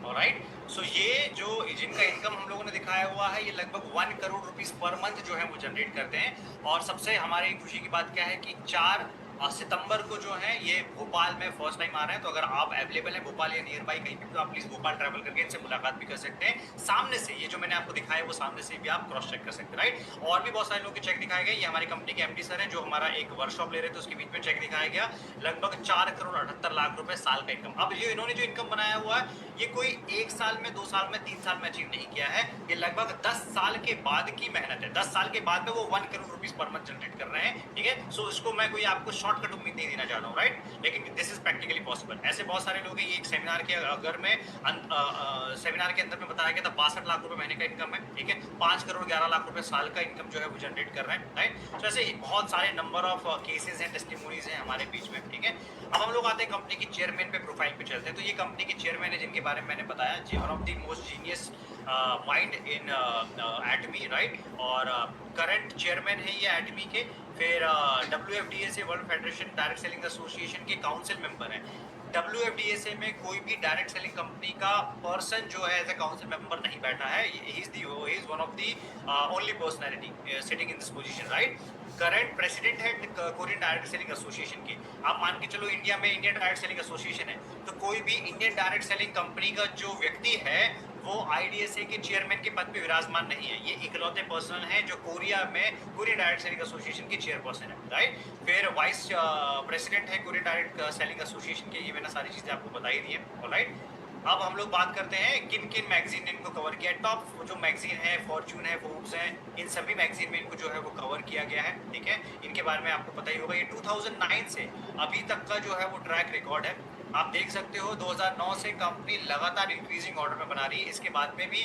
Speaker 1: ऑलराइट, सो ये जो जिनका इनकम हम लोगों ने दिखाया हुआ है ये लगभग 1 करोड़ रुपीस पर मंथ जो है वो जनरेट करते हैं। और सबसे हमारी खुशी की बात क्या है कि 4 सितंबर को जो है ये भोपाल में फर्स्ट टाइम आ रहे हैं। तो अगर आप अवेलेबल हैं भोपाल या नियर बाई कहीं पे, तो आप प्लीज भोपाल ट्रैवल करके इनसे मुलाकात भी कर सकते हैं सामने से। ये जो मैंने आपको दिखाया है वो सामने से भी आप क्रॉस चेक कर सकते हैं, राइट। और भी बहुत सारे लोगों के चेक दिखाए गए। ये हमारी कंपनी के MD सर हैं जो हमारा एक वर्कशॉप ले रहे थे, उसके बीच में चेक दिखाया गया, लगभग 4 करोड़ 78 लाख रुपए साल का इनकम। अब ये इन्होंने जो इनकम बनाया हुआ है ये कोई 1 साल में, 2 साल में, 3 साल में अचीव नहीं किया है, ये लगभग 10 साल के बाद की मेहनत है। 10 साल के बाद में वो 1 crore rupees per month generate कर रहे हैं, ठीक है। सो इसको मैं कोई आपको शॉर्टकट उम्मीद नहीं देना चाहता हूँ, राइट, लेकिन दिस इज प्रैक्टिकली पॉसिबल। ऐसे बहुत सारे लोग हैं। ये एक सेमिनार के अगर मैं सेमिनार के अंदर में बताया गया था 62 लाख रुपए महीने का इनकम है, ठीक है। 5 करोड़ 11 लाख रुपए साल का इनकम जो है वो जनरेट कर रहे हैं, राइट। तो ऐसे बहुत सारे नंबर ऑफ केसेस हैं, टेस्टिमोनीज हैं हमारे बीच में, ठीक है। अब हम लोग आते हैं कंपनी की चेयरमैन पे, प्रोफाइल पे चलते हैं। तो ये कंपनी के चेयरमैन है जिनके बारे में मैंने बताया, one of the most genius mind in Atomy, right. और करंट चेयरमैन है ये एटमी के। फिर WFDA से, world federation direct selling association के काउंसिल मेंबर हैं। WFDA में कोई भी डायरेक्ट सेलिंग कंपनी का पर्सन जो है एज ए काउंसिल मेंबर नहीं बैठा है। He is one of the only personality sitting in this position, right. Current president है कोरियन डायरेक्ट सेलिंग एसोसिएशन की। आप मान के चलो इंडिया में इंडियन डायरेक्ट सेलिंग एसोसिएशन है, तो कोई भी इंडियन डायरेक्ट सेलिंग कंपनी का जो व्यक्ति है वो IDSA के चेयरमैन के पद पे विराजमान नहीं है। ये इकलौते पर्सन है जो कोरिया में कोरियन डायरेक्ट सेलिंग एसोसिएशन के चेयरपर्सन है, राइट। फिर वाइस प्रेसिडेंट है कोरियन डायरेक्ट सेलिंग एसोसिएशन के। ये मैंने सारी चीजें आपको बताई दी है, ऑलराइट। अब हम लोग बात करते हैं किन किन मैगजीन ने इनको कवर किया है। टॉप जो मैगजीन है, फॉर्च्यून है, फोर्ब्स है, इन सभी मैगजीन में इनको जो है वो कवर किया गया है, ठीक है। इनके बारे में आपको पता ही होगा। ये 2009 से अभी तक का जो है वो ट्रैक रिकॉर्ड है। आप देख सकते हो 2009 से कंपनी लगातार इंक्रीजिंग ऑर्डर में बना रही है। इसके बाद में भी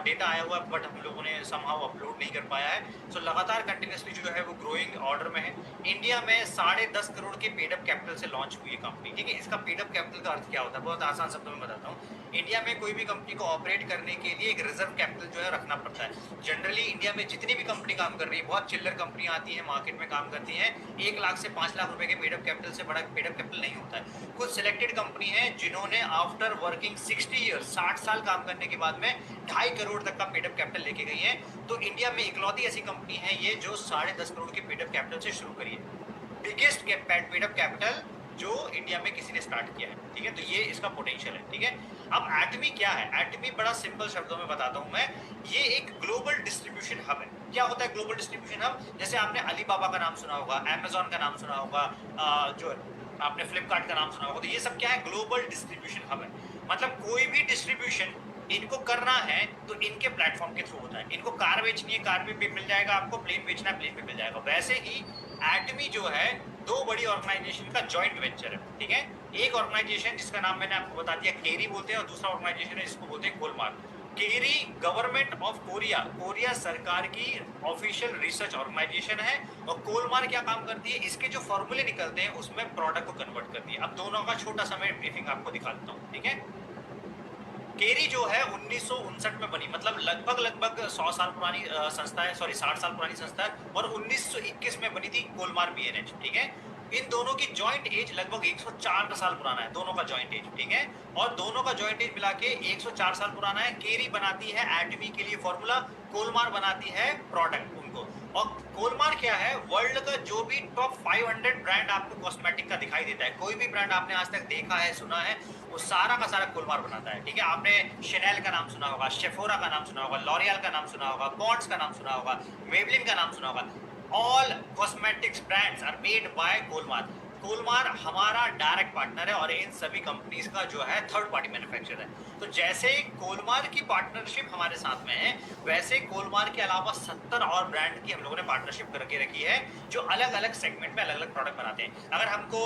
Speaker 1: डेटा आया हुआ है, बट हम लोगों ने समहाउ अपलोड नहीं कर पाया है। सो लगातार कंटिन्यूसली जो है वो ग्रोइंग ऑर्डर में है। इंडिया में 10.5 करोड़ के पेडअप कैपिटल से लॉन्च हुई है कंपनी, ठीक है। इसका पेडअप कैपिटल का अर्थ क्या होता है, बहुत आसान शब्दों में बताता हूँ। इंडिया में कोई भी कंपनी को ऑपरेट करने के लिए एक रिजर्व कैपिटल जो है रखना पड़ता है। जनरली इंडिया में जितनी भी कंपनी काम कर रही है, बहुत चिल्लर कंपनियां आती हैं मार्केट में काम करती हैं, 1 लाख से 5 लाख रुपए के पेडअप कैपिटल से बड़ा पेडअप कैपिटल नहीं होता है। कुछ सिलेक्टेड कंपनी है जिन्होंने आफ्टर वर्किंग 60 ईयर्स, 60 साल काम करने के बाद में 2.5 करोड़ तक का पेडअप कैपिटल लेके गई है। तो इंडिया में इकलौती ऐसी कंपनी है ये जो 10.5 करोड़ के पेडअप कैपिटल से शुरू करी है। बिगेस्ट पेडअप कैपिटल जो इंडिया में किसी ने स्टार्ट किया है, ठीक है। तो ये इसका पोटेंशियल है, ठीक है। अब एटमी क्या है? एटमी बड़ा सिंपल शब्दों में बताता हूं मैं, ये एक ग्लोबल डिस्ट्रीब्यूशन हब है। क्या होता है ग्लोबल डिस्ट्रीब्यूशन हब? जैसे आपने अलीबाबा का नाम सुना होगा, अमेजॉन का नाम सुना होगा, जो आपने फ्लिपकार्ट का नाम सुना होगा, तो ये सब क्या है? ग्लोबल डिस्ट्रीब्यूशन हब है। मतलब कोई भी डिस्ट्रीब्यूशन इनको करना है तो इनके प्लेटफॉर्म के थ्रू होता है। इनको कार बेचनी है, कार पे भी मिल जाएगा आपको, प्लेन बेचना है, प्लेन पे मिल जाएगा। वैसे ही एटमी जो है दो बड़ी ऑर्गेनाइजेशन का जॉइंट वेंचर है, ठीक है। एक ऑर्गेनाइजेशन जिसका नाम मैंने आपको बता दिया केरी बोलते हैं, और दूसरा ऑर्गेनाइजेशन है जिसको बोलते हैं कोलमार। केरी गवर्नमेंट ऑफ कोरिया, कोरिया सरकार की ऑफिशियल रिसर्च ऑर्गेनाइजेशन है, और कोलमार क्या काम करती है, इसके जो फॉर्मूले निकलते हैं उसमें प्रोडक्ट को कन्वर्ट करती है। अब दोनों का छोटा सा मैं ब्रीफिंग आपको दिखा देता हूँ, ठीक है। केरी जो है 1959 में बनी, मतलब लगभग 100 साल पुरानी संस्था है, सॉरी 60 साल पुरानी संस्था है, और 1921 में बनी थी कोलमार बीएनएच, ठीक है। इन दोनों की जॉइंट एज लगभग 104 साल पुराना है, दोनों का जॉइंट एज, ठीक है। और दोनों का जॉइंट एज मिला के 104 साल पुराना है। केरी बनाती है एटमी के लिए फॉर्मूला, कोलमार बनाती है प्रोडक्ट उनको। और कोलमार क्या है, वर्ल्ड का जो भी टॉप 500 ब्रांड आपको कॉस्मेटिक का दिखाई देता है, कोई भी ब्रांड आपने आज तक देखा है, सुना है, वो सारा का सारा कोलमार बनाता है, ठीक है। आपने शनेल का नाम सुना होगा, शेफोरा का नाम सुना होगा, लॉरियल का नाम सुना होगा, पॉन्ड्स का नाम सुना होगा, मेबलिन का नाम सुना होगा। All cosmetics brands are made by Kolmar. Kolmar हमारा डायरेक्ट पार्टनर है, और इन सभी कंपनीज का जो है थर्ड पार्टी मैन्युफैक्चरर है। तो जैसे कोलमार की पार्टनरशिप हमारे साथ में है, वैसे कोलमार के अलावा 70 और ब्रांड की हम लोगों ने पार्टनरशिप करके रखी है, जो अलग अलग सेगमेंट में अलग अलग प्रोडक्ट बनाते हैं। अगर हमको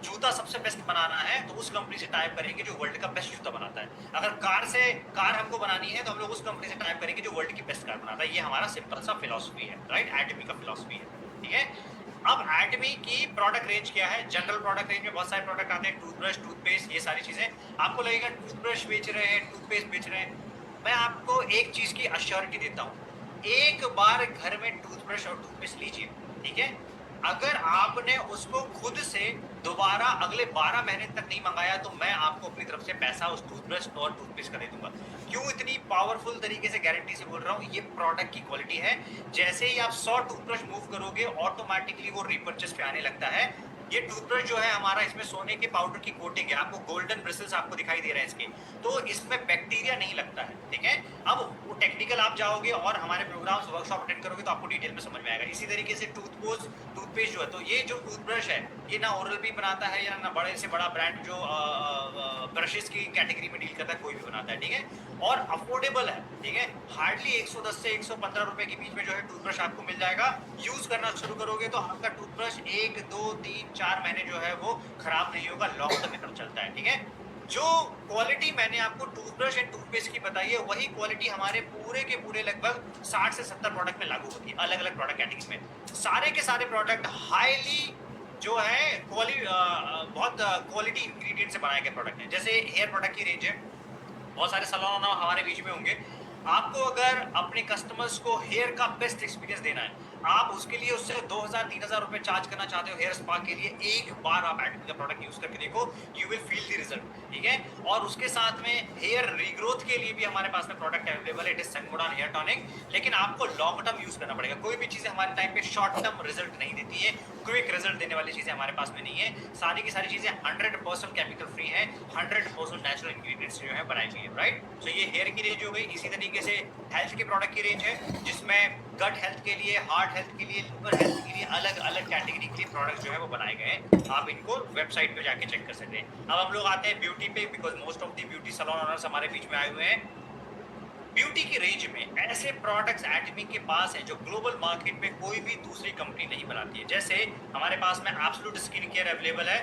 Speaker 1: जूता सबसे बेस्ट बनाना है तो उस कंपनी से टाइप करेंगे जो वर्ल्ड का बेस्ट जूता बनाता है। अगर कार हमको बनानी है तो हम लोग उस कंपनी से टाइप करेंगे जो वर्ल्ड की बेस्ट कार बनाता है। ये हमारा सिंपल सा फिलॉसफी है, राइट, एटमी का फिलॉसफी है, ठीक है। अब एटमी की प्रोडक्ट रेंज क्या है, जनरल प्रोडक्ट रेंज में बहुत सारे प्रोडक्ट आते हैं, टूथब्रश, टूथपेस्ट, ये सारी चीजें। आपको लगेगा टूथब्रश बेच रहे हैं, टूथपेस्ट बेच रहे हैं, मैं आपको एक चीज की अश्योरिटी देता हूँ, एक बार घर में टूथब्रश और टूथपेस्ट लीजिए, ठीक है। अगर आपने उसको खुद से दोबारा अगले 12 महीने तक नहीं मंगाया तो मैं आपको अपनी तरफ से पैसा उस टूथब्रश और टूथपेस्ट का दे दूंगा। क्यों इतनी पावरफुल तरीके से गारंटी से बोल रहा हूँ, ये प्रोडक्ट की क्वालिटी है। जैसे ही आप 100 टूथब्रश मूव करोगे ऑटोमेटिकली वो रिपर्चेस पे आने लगता है। ये टूथब्रश जो है हमारा, इसमें सोने के पाउडर की कोटिंग है, आपको गोल्डन ब्रिसल्स आपको दिखाई दे रहे हैं इसके, तो इसमें बैक्टीरिया नहीं लगता है, ठीक है। अब वो टेक्निकल आप जाओगे और हमारे प्रोग्राम्स वर्कशॉप अटेंड करोगे तो आपको डिटेल में समझ में आएगा। इसी तरीके से टूथपेस्ट जो है, तो ये जो टूथब्रश है ये ना ओरल भी बनाता है या ना बड़े से बड़ा ब्रांड जो ब्रशेस की कैटेगरी में डील करता है कोई भी बनाता है, ठीक है। और अफोर्डेबल है, ठीक है। हार्डली 110 से 115 रुपए के बीच में जो है टूथब्रश आपको मिल जाएगा। यूज करना शुरू करोगे तो आपका टूथब्रश 1, 2, 3, 4 महीने जो है वो खराब नहीं होगा, लॉन्ग टर्म में चलता है, ठीक है। जो क्वालिटी मैंने आपको टूथब्रश एंड टूथपेस्ट की बताई है, वही क्वालिटी हमारे पूरे के पूरे लगभग 60 से 70 प्रोडक्ट में लागू होती है, अलग अलग प्रोडक्ट कैटेगरीज में। सारे के सारे प्रोडक्ट हाईली जो है बहुत क्वालिटी इंग्रेडिएंट से बनाए गए प्रोडक्ट हैं। जैसे हेयर प्रोडक्ट की रेंज है, बहुत सारे सलोन हमारे बीच में होंगे। आपको अगर अपने कस्टमर्स को हेयर का बेस्ट एक्सपीरियंस देना है, आप उसके लिए उससे 2000-3000 रुपए चार्ज करना चाहते हो हेयर स्पा के लिए, एक बार आप एटमी का प्रोडक्ट यूज करके देखो, you will feel the result, ठीक है। और उसके साथ में हेयर रीग्रोथ के लिए भी हमारे पास में प्रोडक्ट अवेलेबल है, इट इज संगमोडान हेयर टॉनिक। लेकिन आपको लॉन्ग टर्म यूज करना पड़ेगा। कोई भी चीजें हमारे टाइम पे शॉर्ट टर्म रिजल्ट नहीं देती है, क्विक रिजल्ट देने वाली चीजें हमारे पास में नहीं है। सारी की सारी चीजें 100% केमिकल फ्री है, 100% नेचुरल इंग्रेडिएंट्स जो है बनाई गई है, राइट। तो ये हेयर की रेंज हो गई। इसी तरीके से हेल्थ के प्रोडक्ट की रेंज है, जिसमें गट हेल्थ के लिए, हार्ट हेल्थ के लिए, लिवर हेल्थ के लिए अलग अलग कैटेगरी के प्रोडक्ट जो है वो बनाए गए हैं। आप इनको वेबसाइट पे जाके चेक कर सकते हैं। अब हम लोग आते हैं ब्यूटी पे, because most of the beauty salon owners हमारे बीच में आए हुए हैं। ब्यूटी की रेंज में ऐसे प्रोडक्ट्स एटमी के पास है जो ग्लोबल मार्केट में कोई भी दूसरी कंपनी नहीं बनाती है। जैसे हमारे पास में एब्सोल्यूट स्किन केयर अवेलेबल है,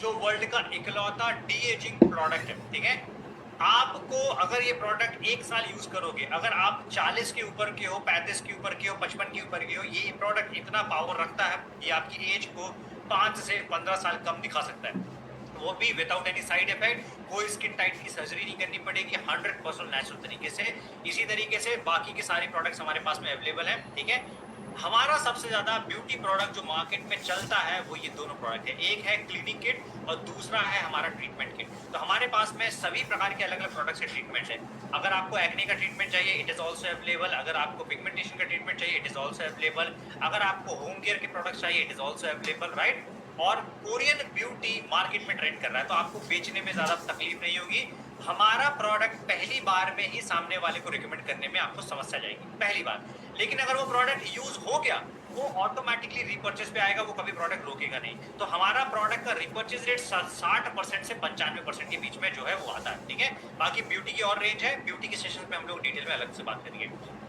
Speaker 1: जो वर्ल्ड का इकलौता डी एजिंग प्रोडक्ट है, ठीक है। आपको अगर ये प्रोडक्ट 1 साल यूज करोगे, अगर आप 40 के ऊपर के हो, 35 के ऊपर के हो, 55 के ऊपर के हो, ये प्रोडक्ट इतना पावर रखता है, ये आपकी एज को 5 से 15 साल कम दिखा सकता है, वो भी विदाउट एनी साइड इफेक्ट। कोई स्किन टाइट की सर्जरी नहीं करनी पड़ेगी, 100% नेचुरल तरीके से। इसी तरीके से बाकी के सारे प्रोडक्ट्स हमारे पास में अवेलेबल हैं, ठीक है। हमारा सबसे ज्यादा ब्यूटी प्रोडक्ट जो मार्केट में चलता है वो ये दोनों प्रोडक्ट है, एक है क्लिनिक किट और दूसरा है हमारा ट्रीटमेंट किट। तो हमारे पास में सभी प्रकार के अलग अलग प्रोडक्ट्स के ट्रीटमेंट है। अगर आपको एक्ने का ट्रीटमेंट चाहिए, इट इज ऑल्सो अवेलेबल। अगर आपको पिगमेंटेशन का ट्रीटमेंट चाहिए, इट इज ऑल्सो अवेलेबल। अगर आपको होम केयर के प्रोडक्ट्स चाहिए, it is also available, right. और कोरियन ब्यूटी मार्केट में ट्रेंड कर रहा है, तो आपको बेचने में ज्यादा तकलीफ नहीं होगी। हमारा प्रोडक्ट पहली बार में ही सामने वाले को रिकमेंड करने में आपको समस्या जाएगी, पहली बार। लेकिन अगर वो प्रोडक्ट यूज हो गया वो ऑटोमेटिकली रिपर्चेज पे आएगा, वो कभी प्रोडक्ट रोकेगा नहीं। तो हमारा प्रोडक्ट का रिपर्चेज रेट 60% से 95% के बीच में जो है वो आता है, ठीक है। बाकी ब्यूटी की और रेंज है, ब्यूटी के सेशन पे हम लोग डिटेल में अलग से बात करेंगे।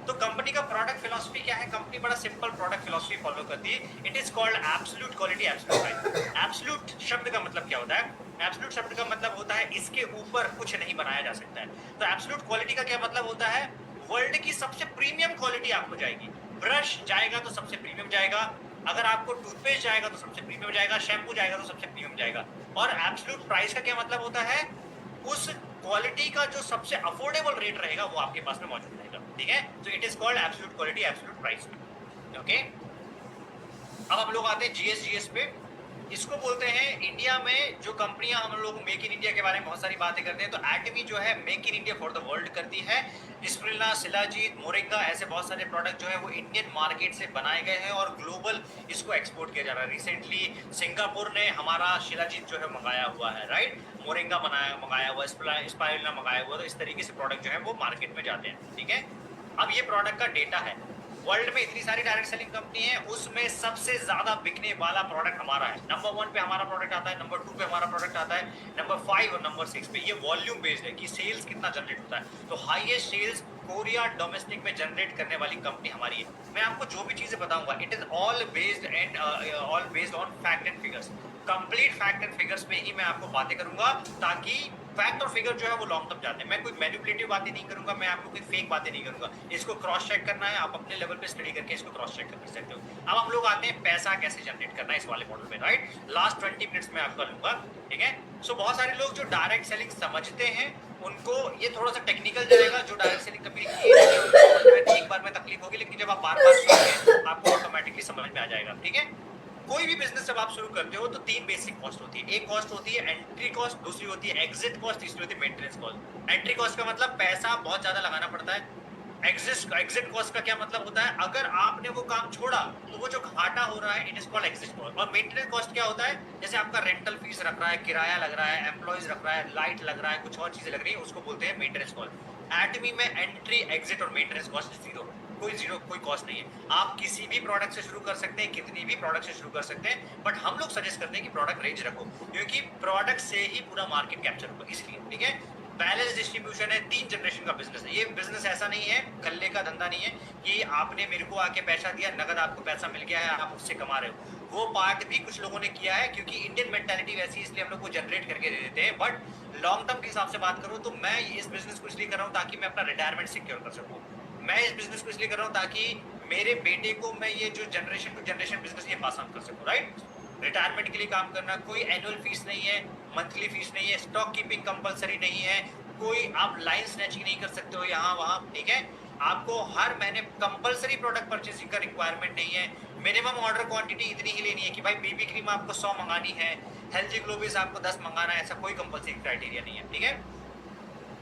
Speaker 1: तो कंपनी का प्रोडक्ट फिलॉसफी क्या है? कंपनी बड़ा सिंपल प्रोडक्ट फिलॉसफी फॉलो करती है। It is called absolute quality, absolute price. Absolute शब्द का मतलब क्या होता है? एब्सोल्यूट शब्द का मतलब होता है इसके ऊपर कुछ नहीं बनाया जा सकता है। तो एब्सोल्यूट क्वालिटी का क्या मतलब होता है? वर्ल्ड की सबसे प्रीमियम क्वालिटी आपको जाएगी। ब्रश जाएगा तो सबसे प्रीमियम जाएगा, अगर आपको टूथपेस्ट जाएगा तो सबसे प्रीमियम जाएगा, शैम्पू जाएगा तो सबसे प्रीमियम जाएगा। और एब्सोल्यूट प्राइस का क्या मतलब होता है? उस क्वालिटी का जो सबसे अफोर्डेबल रेट रहेगा वो आपके पास में मौजूद रहेगा, ठीक है। तो it is called absolute quality, absolute price, okay. अब हम लोग आते हैं जीएस पे। इसको बोलते हैं इंडिया में जो कंपनियां, हम लोग मेक इन इंडिया के बारे में बहुत सारी बातें करते हैं, तो एटमी जो है make in India for the world करती है। स्प्रिल्ला, शिलाजीत, मोरिंगा ऐसे बहुत सारे प्रोडक्ट जो है वो इंडियन मार्केट से बनाए गए हैं और ग्लोबल इसको एक्सपोर्ट किया जा रहा है। रिसेंटली सिंगापुर ने हमारा शिलाजीत जो है मंगाया हुआ है, राइट। मोरिंगा मंगाया हुआ, स्पाइरुलिना मंगाया हुआ। तो इस तरीके से प्रोडक्ट जो है वो मार्केट में जाते हैं, ठीक है। अब ये प्रोडक्ट का डेटा है, वर्ल्ड में इतनी सारी डायरेक्ट सेलिंग कंपनी है, उसमें सबसे ज्यादा बिकने वाला प्रोडक्ट हमारा है। नंबर 1 पे हमारा प्रोडक्ट आता है, नंबर 2 पे हमारा प्रोडक्ट आता है, नंबर 5 और नंबर 6 पे। ये वॉल्यूम बेस्ड है कि सेल्स कितना जनरेट होता है। तो हाईएस्ट सेल्स कोरिया डोमेस्टिक में जनरेट करने वाली कंपनी हमारी है। मैं आपको जो भी चीजें बताऊंगा, it is all based on fact and figures. Complete fact and figures पे ही मैं आपको बातें करूंगा, ताकि फैक्ट और फिगर जो है वो लॉन्ग टर्म जाते हैं। मैं कोई मैनिपुलेटिव बातें नहीं करूंगा, मैं आपको कोई फेक बातें नहीं करूंगा। इसको क्रॉस चेक करना है, आप अपने लेवल पे स्टडी करके इसको क्रॉस चेक कर सकते हो। अब हम लोग आते हैं पैसा कैसे जनरेट करना है इस वाले मॉडल में, राइट। लास्ट 20 मिनट्स में आपका लूंगा, ठीक है। सो बहुत सारे लोग जो डायरेक्ट सेलिंग समझते हैं उनको ये थोड़ा सा टेक्निकल जाएगा। जो डायरेक्ट सेलिंग कभी एक बार में तकलीफ होगी, लेकिन जब आप बार-बार सुनेंगे आपको ऑटोमेटिकली समझ में आ जाएगा, ठीक है। कोई भी बिजनेस जब आप शुरू करते हो तो 3 बेसिक कॉस्ट होती है। एक कॉस्ट होती है एंट्री कॉस्ट, दूसरी होती है एग्जिट कॉस्ट, तीसरी होती है मेंटेनेंस कॉस्ट। एंट्री कॉस्ट का मतलब पैसा बहुत ज्यादा लगाना पड़ता है। एग्जिट कॉस्ट का क्या मतलब होता है? अगर आपने वो काम छोड़ा तो वो जो घाटा हो रहा है, it is called exit cost. और मेंटेनेंस कॉस्ट क्या होता है? जैसे आपका रेंटल फीस रख रहा है, किराया लग रहा है, एम्प्लॉइज रख रहा है, लाइट लग रहा है, कुछ और चीजें लग रही है, उसको बोलते हैं मेंटेनेंस कॉस्ट। एटमी में एंट्री, एग्जिट और मेंटेनेंस कॉस्ट जीरो, कोई कॉस्ट नहीं है। आप किसी भी प्रोडक्ट से शुरू कर सकते हैं, कितनी भी प्रोडक्ट से शुरू कर सकते हैं, बट हम लोग सजेस्ट करते हैं कि प्रोडक्ट रेंज रखो, क्योंकि प्रोडक्ट से ही पूरा मार्केट कैप्चर होगा, इसलिए, ठीक है। बैलेंस डिस्ट्रीब्यूशन है, 3 जनरेशन का बिजनेस है। ये बिजनेस ऐसा नहीं है, गल्ले का धंधा नहीं है कि आपने मेरे को आके पैसा दिया, नगद आपको पैसा मिल गया है, आप उससे कमा रहे हो। वो पार्ट भी कुछ लोगों ने किया है, क्योंकि इंडियन मेंटालिटी वैसी, इसलिए हम लोग को जनरेट करके दे देते हैं। बट लॉन्ग टर्म के हिसाब से बात करूं तो मैं इस बिजनेस को इसलिए कर रहा हूं ताकि मैं अपना रिटायरमेंट सिक्योर कर सकूं। मैं इस बिजनेस को इसलिए कर रहा हूं ताकि मेरे बेटे को मैं ये जो जनरेशन टू जनरेशन बिजनेस ये पास ऑन कर सकूं, राइट। रिटायरमेंट के लिए काम करना, कोई एनुअल फीस नहीं है, मंथली फीस नहीं है, स्टॉक कीपिंग कंपलसरी नहीं है, कोई आप लाइन स्नैचिंग नहीं कर सकते हो यहाँ वहाँ, ठीक है। आपको हर महीने कंपलसरी प्रोडक्ट परचेसिंग का रिक्वायरमेंट नहीं है। मिनिमम ऑर्डर क्वांटिटी इतनी ही लेनी है कि भाई बीबी क्रीम आपको 100 मंगानी है, हेल्दी ग्लोबिस आपको 10 मंगाना है, ऐसा कोई कंपलसरी क्राइटेरिया नहीं है, ठीक है।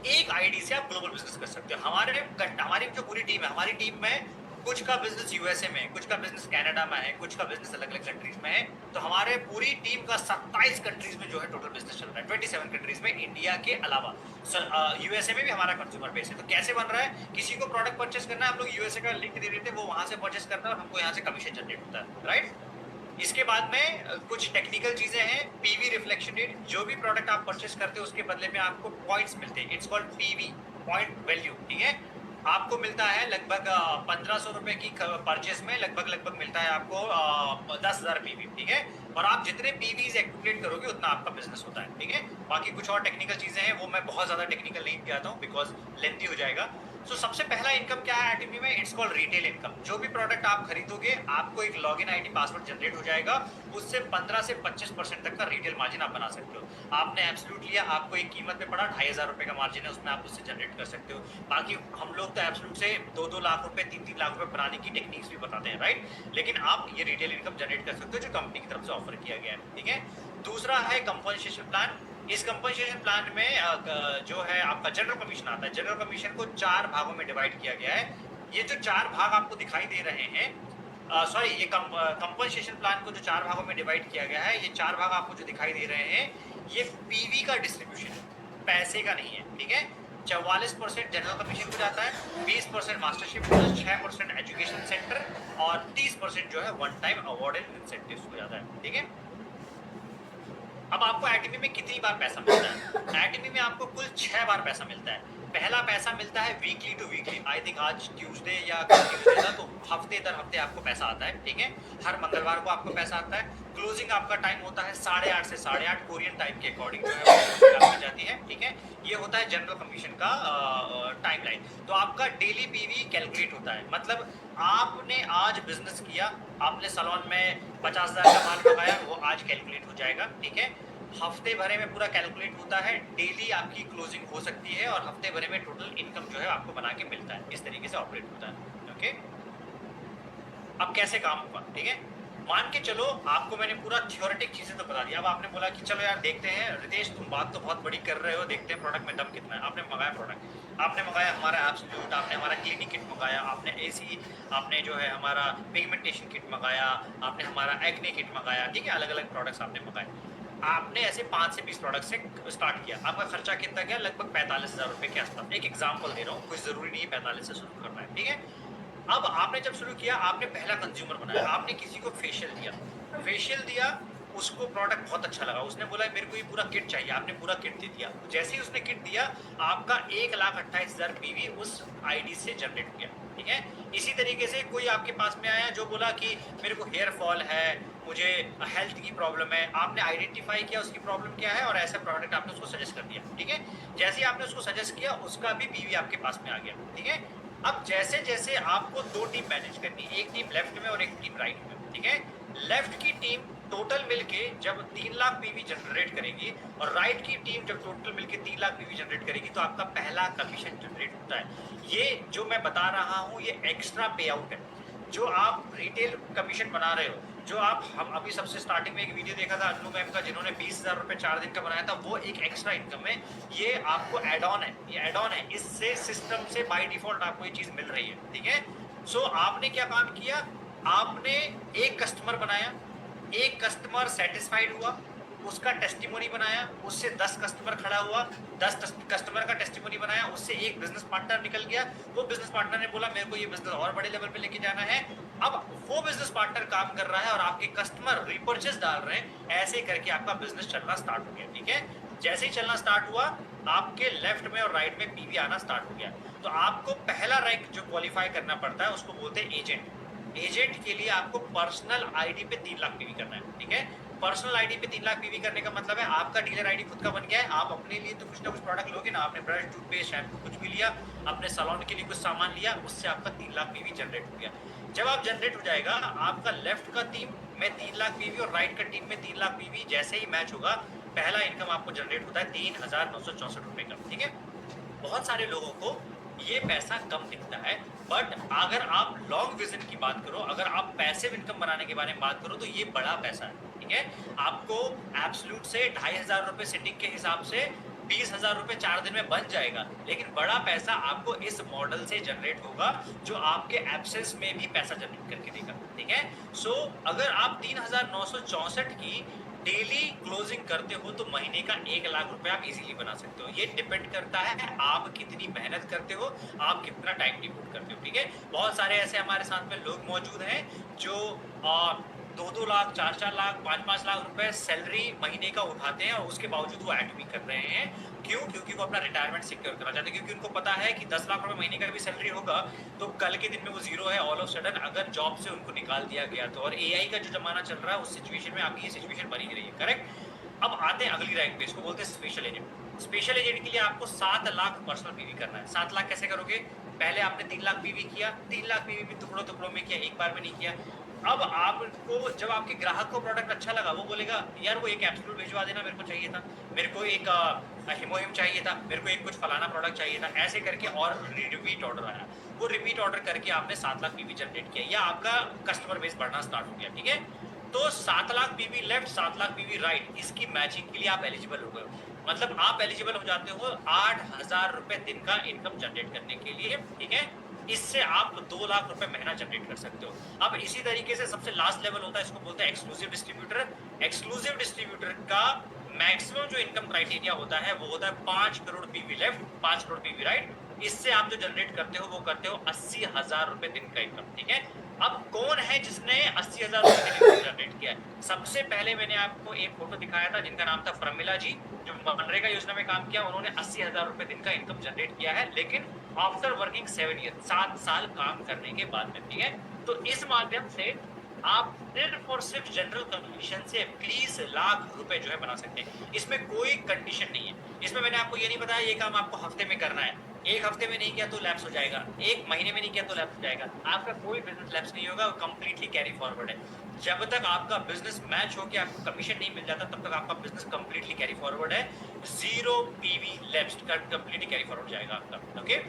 Speaker 1: एक आईडी से आप ग्लोबल बिजनेस कर सकते हो। हमारी जो पूरी टीम है, हमारी टीम में कुछ का बिजनेस यूएसए में है, कुछ का बिजनेस कनाडा में है, कुछ का बिजनेस अलग अलग कंट्रीज में है। तो हमारे पूरी टीम का 27 कंट्रीज में जो है टोटल बिजनेस चल रहा है, 27 कंट्रीज में, इंडिया के अलावा। यूएसए में भी हमारा कंज्यूमर बेस है। तो कैसे बन रहा है? किसी को प्रोडक्ट परचेस करना है, हम लोग यूएसए का लिंक दे देते हैं, वो वहां से परचेस करता है और हमको यहाँ से कमीशन जनरेट होता है, राइट। इसके बाद में कुछ टेक्निकल चीजें हैं। पीवी रिफ्लेक्शन रेट, जो भी प्रोडक्ट आप परचेस करते हो उसके बदले में आपको पॉइंट्स मिलते हैं। It's called PV, point value, ठीक है। आपको मिलता है लगभग 1500 रुपए की परचेस में लगभग मिलता है आपको 10,000 पीवी, ठीक है। और आप जितने पीवीज एक्टिवेट करोगे उतना आपका बिजनेस होता है, ठीक है। बाकी कुछ और टेक्निकल चीजें हैं, वो मैं बहुत ज्यादा टेक्निकल नहीं जाता हूँ बिकॉज लेंथी हो जाएगा। सो सबसे पहला इनकम क्या है एटीपी में? It's called retail income. जो भी प्रोडक्ट आप खरीदोगे आपको एक लॉगिन आईडी पासवर्ड जनरेट हो जाएगा, उससे 15 से 25% तक का रिटेल मार्जिन आप बना सकते हो। आपने एब्सोल्यूट लिया, आपको एक कीमत पे पड़ा 2,500 रुपए का मार्जिन है, उसमें आप उससे जनरेट कर सकते हो। बाकी हम लोग तो एब्सोल्यूट से 2-2 लाख रुपए 3-3 लाख रुपए बनाने की टेक्निक्स भी बताते हैं, राइट। लेकिन आप ये रिटेल इनकम जनरेट कर सकते हो जो कंपनी की तरफ से ऑफर किया गया है, ठीक है। दूसरा है कंपनसेशन प्लान। इस कंपनसेशन प्लान में जो है आपका जनरल कमीशन आता है। जनरल कमीशन को 4 भागों में डिवाइड किया गया है। ये जो 4 भाग आपको दिखाई दे रहे हैं, सॉरी, ये कंपनसेशन प्लान को जो 4 भागों में डिवाइड किया गया है, ये 4 भाग आपको जो दिखाई दे रहे हैं, ये पीवी का डिस्ट्रीब्यूशन है, पैसे का नहीं है, ठीक है। 44% जनरल कमीशन को जाता है, 20% मास्टरशिप बोनस, 6% एजुकेशन सेंटर और 30% जो है one time award and incentives को जाता है। ठीक है, अब आपको एटीमी में कितनी बार पैसा मिलता है? एटीमी में आपको कुल 6 बार पैसा मिलता है। पहला पैसा मिलता है weekly to weekly, I think आज ट्यूसडे या ट्यूसडे था, तो हफ्ते दर हफ्ते आपको पैसा आता है। ठीक है, हर मंगलवार को आपको पैसा आता है। क्लोजिंग आपका टाइम होता है 8:30 से 8:30 कोरियन टाइम के अकॉर्डिंग जो है वो जाती है। ठीक है, ये होता है जनरल कमीशन का टाइमलाइन। तो आपका डेली पीवी कैलकुलेट होता है, मतलब आपने आज बिजनेस किया, आपने सैलून में 50,000 का माल मंगाया, वो आज कैलकुलेट हो जाएगा। ठीक है, हफ्ते भरे में पूरा कैलकुलेट होता है, डेली आपकी क्लोजिंग हो सकती है और हफ्ते भरे में टोटल इनकम जो है आपको बना के मिलता है। इस तरीके से ऑपरेट होता है। ओके, अब कैसे काम होगा? ठीक है, मान के चलो आपको मैंने पूरा थ्योरेटिक चीजें तो बता दिया। अब आपने बोला कि चलो यार देखते हैं रितेश, तुम बात तो बहुत बड़ी कर रहे हो, देखते हैं प्रोडक्ट में दम कितना है। आपने मंगाया प्रोडक्ट, आपने मंगाया हमारा एब्सोल्यूट, आपने हमारा क्लिनिक किट मंगाया, आपने एसी, आपने जो है हमारा पिगमेंटेशन किट मंगाया, आपने हमारा एक्ने किट मंगाया। ठीक है, अलग अलग प्रोडक्ट्स आपने मंगाए। आपने ऐसे 5 से 20 प्रोडक्ट से स्टार्ट किया। आपका खर्चा कितना गया? लगभग 45,000 रुपए के आसपास। एक एग्जांपल दे रहा हूँ, कुछ जरूरी नहीं है 45 से शुरू करना है। ठीक है, अब आपने जब शुरू किया, आपने पहला कंज्यूमर बनाया, आपने किसी को फेशियल दिया, उसको प्रोडक्ट बहुत अच्छा लगा, उसने बोला मेरे को ये पूरा किट चाहिए, आपने पूरा किट दे दिया। जैसे ही उसने किट दिया, आपका 1,28,000 पीवी उस आईडी से जनरेट हो गया। ठीक है, इसी तरीके से कोई आपके पास में आया जो बोला कि मेरे को हेयर फॉल है, मुझे हेल्थ की प्रॉब्लम है, आपने आइडेंटिफाई किया उसकी प्रॉब्लम क्या है और ऐसा प्रोडक्ट आपने उसको सजेस्ट कर दिया। ठीक है, जैसे ही आपने उसको सजेस्ट किया, उसका भी पीवी आपके पास में आ गया। ठीक है, अब जैसे जैसे आपको 2 टीम मैनेज करनी है, एक टीम लेफ्ट में और एक टीम राइट में। ठीक है, लेफ्ट की टीम टोटल मिलके जब 3 लाख पीवी जनरेट करेगी और राइट की टीम जब टोटल मिलके 3 लाख पीवी जनरेट करेगी, तो आपका पहला कमीशन जनरेट होता है। ये जो मैं बता रहा हूँ ये एक्स्ट्रा पे आउट है। जो आप रिटेल कमीशन बना रहे हो, जो हम अभी सबसे स्टार्टिंग में एक वीडियो देखा था अन्नू मैम का, जिन्होंने 20,000 रुपए 4 दिन का बनाया था, वो एक एक्स्ट्रा इनकम है। ये आपको एड ऑन है, ये एड ऑन है, इससे सिस्टम से बाय डिफॉल्ट आपको ये चीज मिल रही है। ठीक है, सो आपने क्या काम किया? आपने एक कस्टमर बनाया, एक कस्टमर सेटिस्फाइड हुआ, उसका टेस्टिमोनी बनाया, उससे 10 कस्टमर खड़ा हुआ, 10 कस्टमर का टेस्टिमोनी बनाया, उससे एक बिजनेस पार्टनर निकल गया। वो बिजनेस पार्टनर ने बोला मेरे को ये बिजनेस और बड़े लेवल पे लेके जाना है। अब वो बिजनेस पार्टनर काम कर रहा है और आपके कस्टमर रिपर्चेस डाल रहे हैं। ऐसे करके आपका बिजनेस चलना स्टार्ट हो गया। ठीक है, जैसे ही चलना स्टार्ट हुआ, आपके लेफ्ट में और राइट में पीवी आना स्टार्ट हो गया। तो आपको पहला रैंक जो क्वालिफाई करना पड़ता है उसको बोलते हैं एजेंट। एजेंट के लिए आपको पर्सनल आईडी पे 3 लाख पीवी करना है। ठीक है, पर्सनल आईडी पे 3 लाख पीवी करने का मतलब है आपका डीलर आईडी खुद का बन गया है। आप अपने लिए तो कुछ ना कुछ प्रोडक्ट लोगे ना, आपने ब्रश, टूथपेस्ट, शैम्पू कुछ भी लिया, अपने सैलून के लिए कुछ सामान लिया, उससे आपका 3 लाख पीवी जनरेट हो गया। जब आप जनरेट हो जाएगा, आपका लेफ्ट का टीम में 3 लाख पीवी और राइट का टीम में 3 लाख पीवी जैसे ही मैच होगा, पहला इनकम आपको जनरेट होता है 3,964 रुपए का। ठीक है, बहुत सारे लोगों को ये पैसा कम दिखता है, बट अगर आप लॉन्ग विजन की बात करो, अगर आप पैसिव इनकम बनाने के बारे में बात करो, तो ये बड़ा पैसा है। ठीक है, आपको एब्सोल्यूट से 2,500 रुपए सिटिंग के हिसाब से 20,000 रुपए 4 दिन में बन जाएगा, लेकिन बड़ा पैसा आपको इस मॉडल से जनरेट होगा जो आपके एब्सेंस में भी पैसा जनरेट करके देगा। ठीक है, सो अगर आप 3,964 की डेली क्लोजिंग करते हो तो महीने का 1 लाख रुपए आप इजीली बना सकते हो। ये डिपेंड करता है आप कितनी मेहनत करते हो, आप कितना टाइम डिवोट करते हो। ठीक है, बहुत सारे ऐसे हमारे साथ में लोग मौजूद हैं जो 2-2 लाख, 4-4 लाख, 5-5 लाख रुपए सैलरी महीने का उठाते हैं और उसके बावजूद वो एडमी कर रहे हैं। क्यों? क्योंकि वो अपना रिटायरमेंट सिक्योर करना चाहते हैं, क्योंकि उनको पता है कि 10 लाख रुपए महीने का भी सैलरी होगा तो कल के दिन में वो जीरो है ऑल ऑफ सडन अगर जॉब से उनको निकाल दिया गया तो। और एआई का जो जमाना चल रहा है उस सिचुएशन में आपकी ये सिचुएशन बनी रही है। करेक्ट। अब आते हैं अगली रैंक पे, इसको बोलते हैं स्पेशल एजेंट। स्पेशल एजेंट के लिए आपको 7 लाख पर्सनल पीवी करना है। 7 लाख कैसे करोगे? पहले आपने 3 लाख पीवी किया, 3 लाख पीवी भी टुकड़ों टुकड़ों में किया, एक बार में नहीं किया। अब आपको जब आपके ग्राहक को प्रोडक्ट अच्छा लगा, वो बोलेगा यार वो एक एब्सोल्यूट भिजवा देना, मेरे को चाहिए था, मेरे को एक हिमोहिम चाहिए था, मेरे को एक कुछ फलाना प्रोडक्ट चाहिए था, ऐसे करके और रिपीट ऑर्डर आया। वो रिपीट ऑर्डर करके आपने 7 लाख पीवी जनरेट किया या आपका कस्टमर बेस बढ़ना स्टार्ट हो गया। ठीक है, तो 7 lakh PV left, 7 lakh PV right, इसकी मैचिंग के लिए आप एलिजिबल हो गए। मतलब आप एलिजिबल हो जाते हो 8,000 रुपए दिन का इनकम जनरेट करने के लिए। ठीक है, इससे आप 2 लाख रुपए महीना जनरेट कर सकते हो। अब इसी तरीके से सबसे लास्ट लेवल होता है, इसको बोलते हैं एक्सक्लूसिव डिस्ट्रीब्यूटर। एक्सक्लूसिव डिस्ट्रीब्यूटर का मैक्सिमम जो इनकम क्राइटेरिया होता है वो होता है 5 crore PV left, 5 crore PV right. इससे आप जो जनरेट करते हो वो करते हो 80,000 रुपए दिन का इनकम, ठीक है। अब कौन है जिसने 80,000 रुपए दिन का जनरेट किया है? सबसे पहले मैंने आपको एक फोटो दिखाया था जिनका नाम था प्रमिला जी, जो मनरेगा योजना में काम किया। उन्होंने 80,000 रुपए दिन का इनकम जनरेट किया है, लेकिन आफ्टर वर्किंग 7 ईयर, 7 साल काम करने के बाद में, ठीक है। तो इस माध्यम से आप सिर्फ और सिर्फ जनरल कमीशन से 20 लाख रुपए जो है बना सकते हैं। इसमें कोई कंडीशन नहीं है। इसमें मैंने आपको ये नहीं बताया ये काम आपको हफ्ते में करना है, एक हफ्ते में नहीं किया तो लैप्स हो जाएगा, एक महीने में नहीं किया तो लैप्स हो जाएगा। आपका कोई बिजनेस लैप्स नहीं होगा, कंप्लीटली कैरी फॉरवर्ड है। जब तक आपका बिजनेस मैच हो के आपको कमीशन नहीं मिल जाता तब तक आपका बिजनेस कंप्लीटली कैरी फॉरवर्ड है। 0 PV lapse completely carry forward जाएगा आपका, ओके।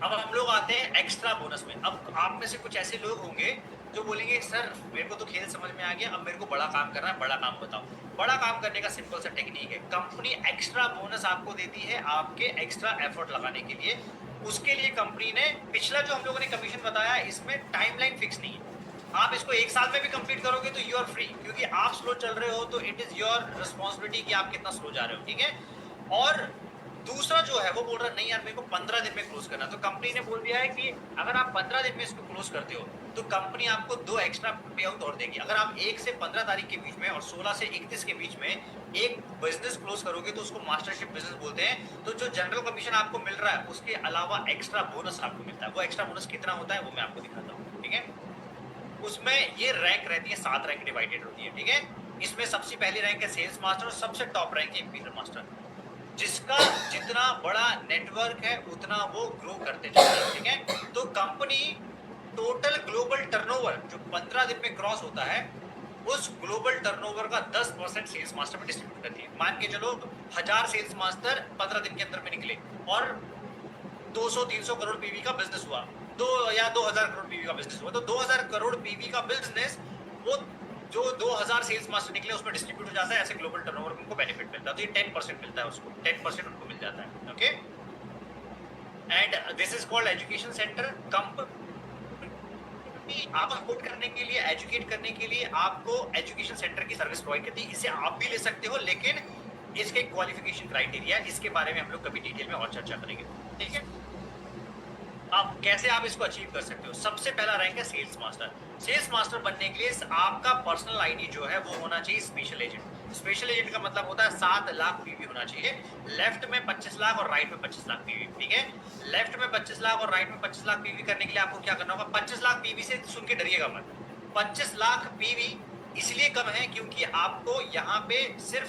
Speaker 1: अब हम लोग आते हैं एक्स्ट्रा बोनस में। अब आप में से कुछ ऐसे लोग होंगे जो बोलेंगे सर मेरे को तो खेल समझ में आ गया, अब मेरे को बड़ा काम करना है, बड़ा काम बताओ। बड़ा काम करने का सिंपल सा टेक्निक है, कंपनी एक्स्ट्रा बोनस आपको देती है आपके एक्स्ट्रा एफर्ट लगाने के लिए। उसके लिए कंपनी ने पिछला जो हम लोगों ने कमीशन बताया इसमें टाइमलाइन फिक्स नहीं है। आप इसको 1 साल में भी कंप्लीट करोगे तो यू आर फ्री, क्योंकि आप स्लो चल रहे हो तो इट इज योर रिस्पॉन्सिबिलिटी कि आप कितना स्लो जा रहे हो, ठीक है। और दूसरा जो है वो बोल रहा नहीं यार मेरे को 15 दिन में क्लोज करना, तो कंपनी ने बोल दिया है कि अगर आप 15 दिन में इसको क्लोज करते हो तो कंपनी आपको 2 एक्स्ट्रा पे आउट और देगी। अगर आप 1 से 15 तारीख के बीच में और 16 से 31 के बीच में एक बिजनेस क्लोज करोगे तो उसको मास्टरशिप बिजनेस बोलते हैं। तो जो जनरल कमीशन आपको मिल रहा है उसके अलावा एक्स्ट्रा बोनस आपको मिलता है। वो एक्स्ट्रा बोनस कितना होता है वो मैं आपको दिखाता हूँ, ठीक है। उसमें ये रैंक रहती है, 7 रैंक डिवाइडेड होती है, ठीक है। इसमें सबसे पहली रैंक है सेल्स मास्टर और सबसे टॉप रैंक है इंपीरियल मास्टर। जिसका जितना बड़ा नेटवर्क है उतना वो ग्रो करते जाते हैं, ठीक है। तो कंपनी टोटल ग्लोबल टर्नओवर जो 15 दिन में क्रॉस होता है उस ग्लोबल टर्नओवर का 10% सेल्स मास्टर में डिस्ट्रीब्यूट करती है। मान के चलो 1000 सेल्स मास्टर 15 दिन के अंदर में निकले और 200-300 करोड़ पीवी का बिजनेस हुआ, 2000 करोड़ पीवी का बिजनेस हुआ, तो 2000 करोड़ पीवी का बिजनेस वो जो 2000 सेल्स मास्टर निकले उसमें डिस्ट्रीब्यूट हो जाता है। ऐसे ग्लोबल टर्नओवर उनको बेनिफिट मिलता है, तो ये 10% मिलता है उसको, 10% उनको मिल जाता है, okay. And this is called education centre. Company आपको सपोर्ट करने के लिए, एजुकेट करने के लिए आपको एजुकेशन सेंटर की सर्विस प्रोवाइड करती है। इसे आप भी ले सकते हो, लेकिन इसके क्वालिफिकेशन क्राइटेरिया, इसके बारे में हम लोग कभी डिटेल में और चर्चा करेंगे, ठीक है। अब कैसे आप इसको अचीव कर सकते हो? सबसे पहला रैंक है सेल्स मास्टर। सेल्स मास्टर बनने के लिए आपका पर्सनल आईडी जो है वो होना चाहिए स्पेशल एजेंट। स्पेशल एजेंट का मतलब होता है 7 लाख पीवी होना चाहिए, लेफ्ट में 25 लाख और राइट में 25 लाख पीवी, ठीक है। लेफ्ट में 25 लाख और राइट में 25 लाख पीवी करने के लिए आपको क्या करना होगा? 25 लाख पीवी से सुन के डरिएगा मत। 25 लाख पीवी इसलिए कम है क्योंकि आपको यहाँ पे सिर्फ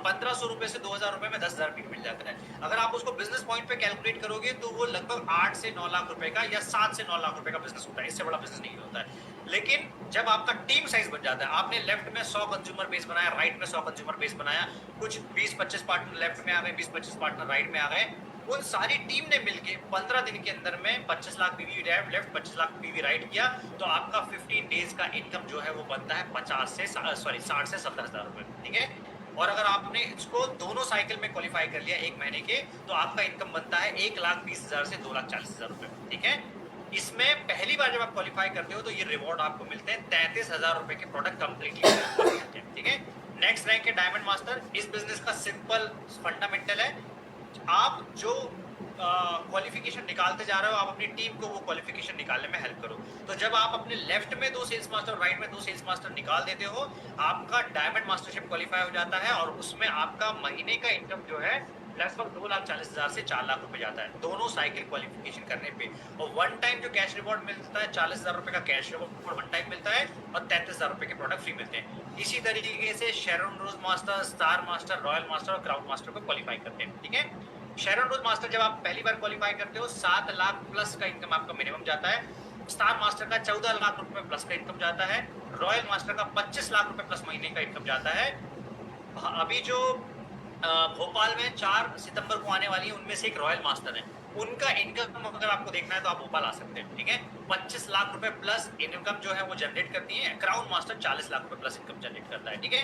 Speaker 1: 1500 रुपए से 2000 रुपए में 10,000 पीवी मिल जाता है। अगर आप उसको बिजनेस पॉइंट पे कैलकुलेट करोगे तो वो लगभग 8 से 9 लाख रुपए का या 7 से 9 लाख रुपए का बिजनेस होता है। इससे बड़ा बिजनेस नहीं होता है। लेकिन जब आपका टीम साइज बन जाता है, आपने लेफ्ट में 100 कंज्यूमर बेस बनाया, राइट में 100 कंज्यूमर बेस बनाया, कुछ 20-25 पार्टनर लेफ्ट में आ गए, 20-25 पार्टनर राइट में आ गए, उन सारी टीम ने मिलके 15 दिन के अंदर में 25 lakh PV left 25 lakh PV right किया, तो आपका 15 डेज का इनकम जो है वो बनता है 60 से 70,000 रुपए, ठीक है। और अगर आपने इसको दोनों साइकिल में क्वालिफाई कर लिया 1 महीने के, तो आपका इनकम बनता है 1,20,000 से 2,40,000 रुपए, ठीक है। इसमें पहली बार जब आप क्वालिफाई करते हो तो ये रिवॉर्ड आपको मिलते हैं 33,000 रुपए के प्रोडक्ट कंप्लीटली मिलते हैं, ठीक है। नेक्स्ट रैंक है डायमंड मास्टर। इस बिजनेस का सिंपल फंडामेंटल है, आप जो क्वालिफिकेशन निकालते जा रहे हो आप अपनी टीम को वो क्वालिफिकेशन निकालने में हेल्प करो। तो जब आप अपने लेफ्ट में 2 सेल्स मास्टर, राइट में 2 सेल्स मास्टर निकाल देते हो, आपका डायमंड मास्टरशिप क्वालिफाई हो जाता है और उसमें आपका महीने का इनकम जो है लगभग 2,40,000 से 4 लाख रुपए जाता है, दोनों साइकिल क्वालिफिकेशन करने पे। और वन टाइम जो कैश रिवॉर्ड मिलता है 40,000 रुपए का कैश रिवॉर्ड वन टाइम मिलता है और 33,000 रुपए के प्रोडक्ट फ्री मिलते हैं। इसी तरीके से Sharon rose master, star master, royal master और क्राउन मास्टर को क्वालिफाई करते हैं, ठीक है। शेरन रोज मास्टर जब आप पहली बार क्वालिफाई करते हो 7 लाख प्लस का इनकम आपका मिनिमम जाता है। स्टार मास्टर का 14 लाख रुपए प्लस का इनकम जाता है। रॉयल मास्टर का 25 लाख रुपए प्लस महीने का इनकम जाता है। अभी जो भोपाल में 4 सितंबर को आने वाली है उनमें से एक रॉयल मास्टर है, उनका इनकम अगर आपको देखना है तो आप भोपाल आ सकते हैं, ठीक है। 25 लाख रुपए प्लस इनकम जो है वो जनरेट करती है। क्राउन मास्टर 40 लाख रुपए प्लस इनकम जनरेट करता है, ठीक है।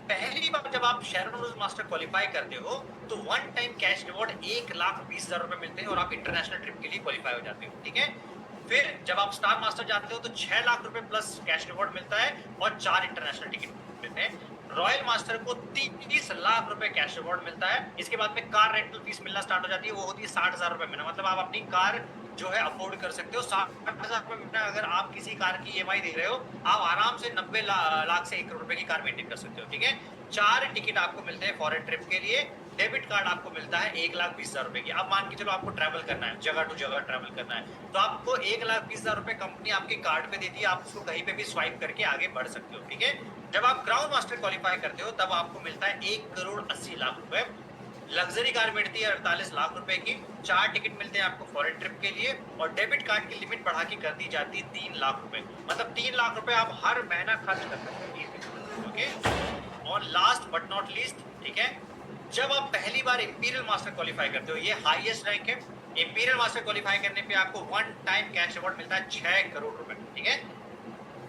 Speaker 1: पहली बार जब आप शेरन रोज मास्टर क्वालिफाई करते हो तो वन टाइम कैश रिवॉर्ड 1,20,000 रुपए मिलते हैं और आप इंटरनेशनल ट्रिप के लिए क्वालिफाई हो जाते हो, ठीक है। फिर जब आप स्टार मास्टर जाते हो तो 6 लाख रुपए प्लस कैश रिवॉर्ड मिलता है और 4 इंटरनेशनल टिकट मिलते हैं। रॉयल मास्टर को 30 लाख रुपए कैश अवार्ड मिलता है। इसके बाद में कार रेंटल फीस मिलना स्टार्ट हो जाती है, वो होती है 60,000 रुपए महीना। मतलब आप अपनी कार जो है अफोर्ड कर सकते हो 60,000 रुपए महीना। अगर आप किसी कार की EMI दे रहे हो, आप आराम से 90 लाख से 1 करोड़ रुपए की कार मेंटेन कर सकते हो, ठीक है। 4 टिकट आपको मिलते हैं फॉरेन ट्रिप के लिए। डेबिट कार्ड आपको मिलता है 1,20,000 रुपए की। अब मान के चलो आपको ट्रैवल करना है, जगह टू जगह ट्रैवल करना है, तो आपको 1,20,000 रुपए कंपनी आपके कार्ड पे देती है। आप उसको कहीं पे भी स्वाइप करके आगे बढ़ सकते हो, ठीक है। जब आप क्राउन मास्टर क्वालिफाई करते हो तब आपको मिलता है 1,80,00,000 रुपए। लग्जरी कार मिलती है 48 लाख रुपए की। 4 टिकट मिलते हैं आपको फॉरेन ट्रिप के लिए, और डेबिट कार्ड की लिमिट बढ़ा के कर दी जाती है 3 लाख रुपए। मतलब 3 लाख रुपए आप हर महीना खर्च कर सकते हो, ओके। और लास्ट बट नॉट लीस्ट, ठीक है, जब आप पहली बार इंपीरियल मास्टर क्वालिफाई करते हो, ये हाईएस्ट रैंक है। इंपीरियल मास्टर क्वालिफाई करने पे आपको 1 टाइम कैश अवार्ड मिलता है 6 करोड़ रुपए, ठीक है।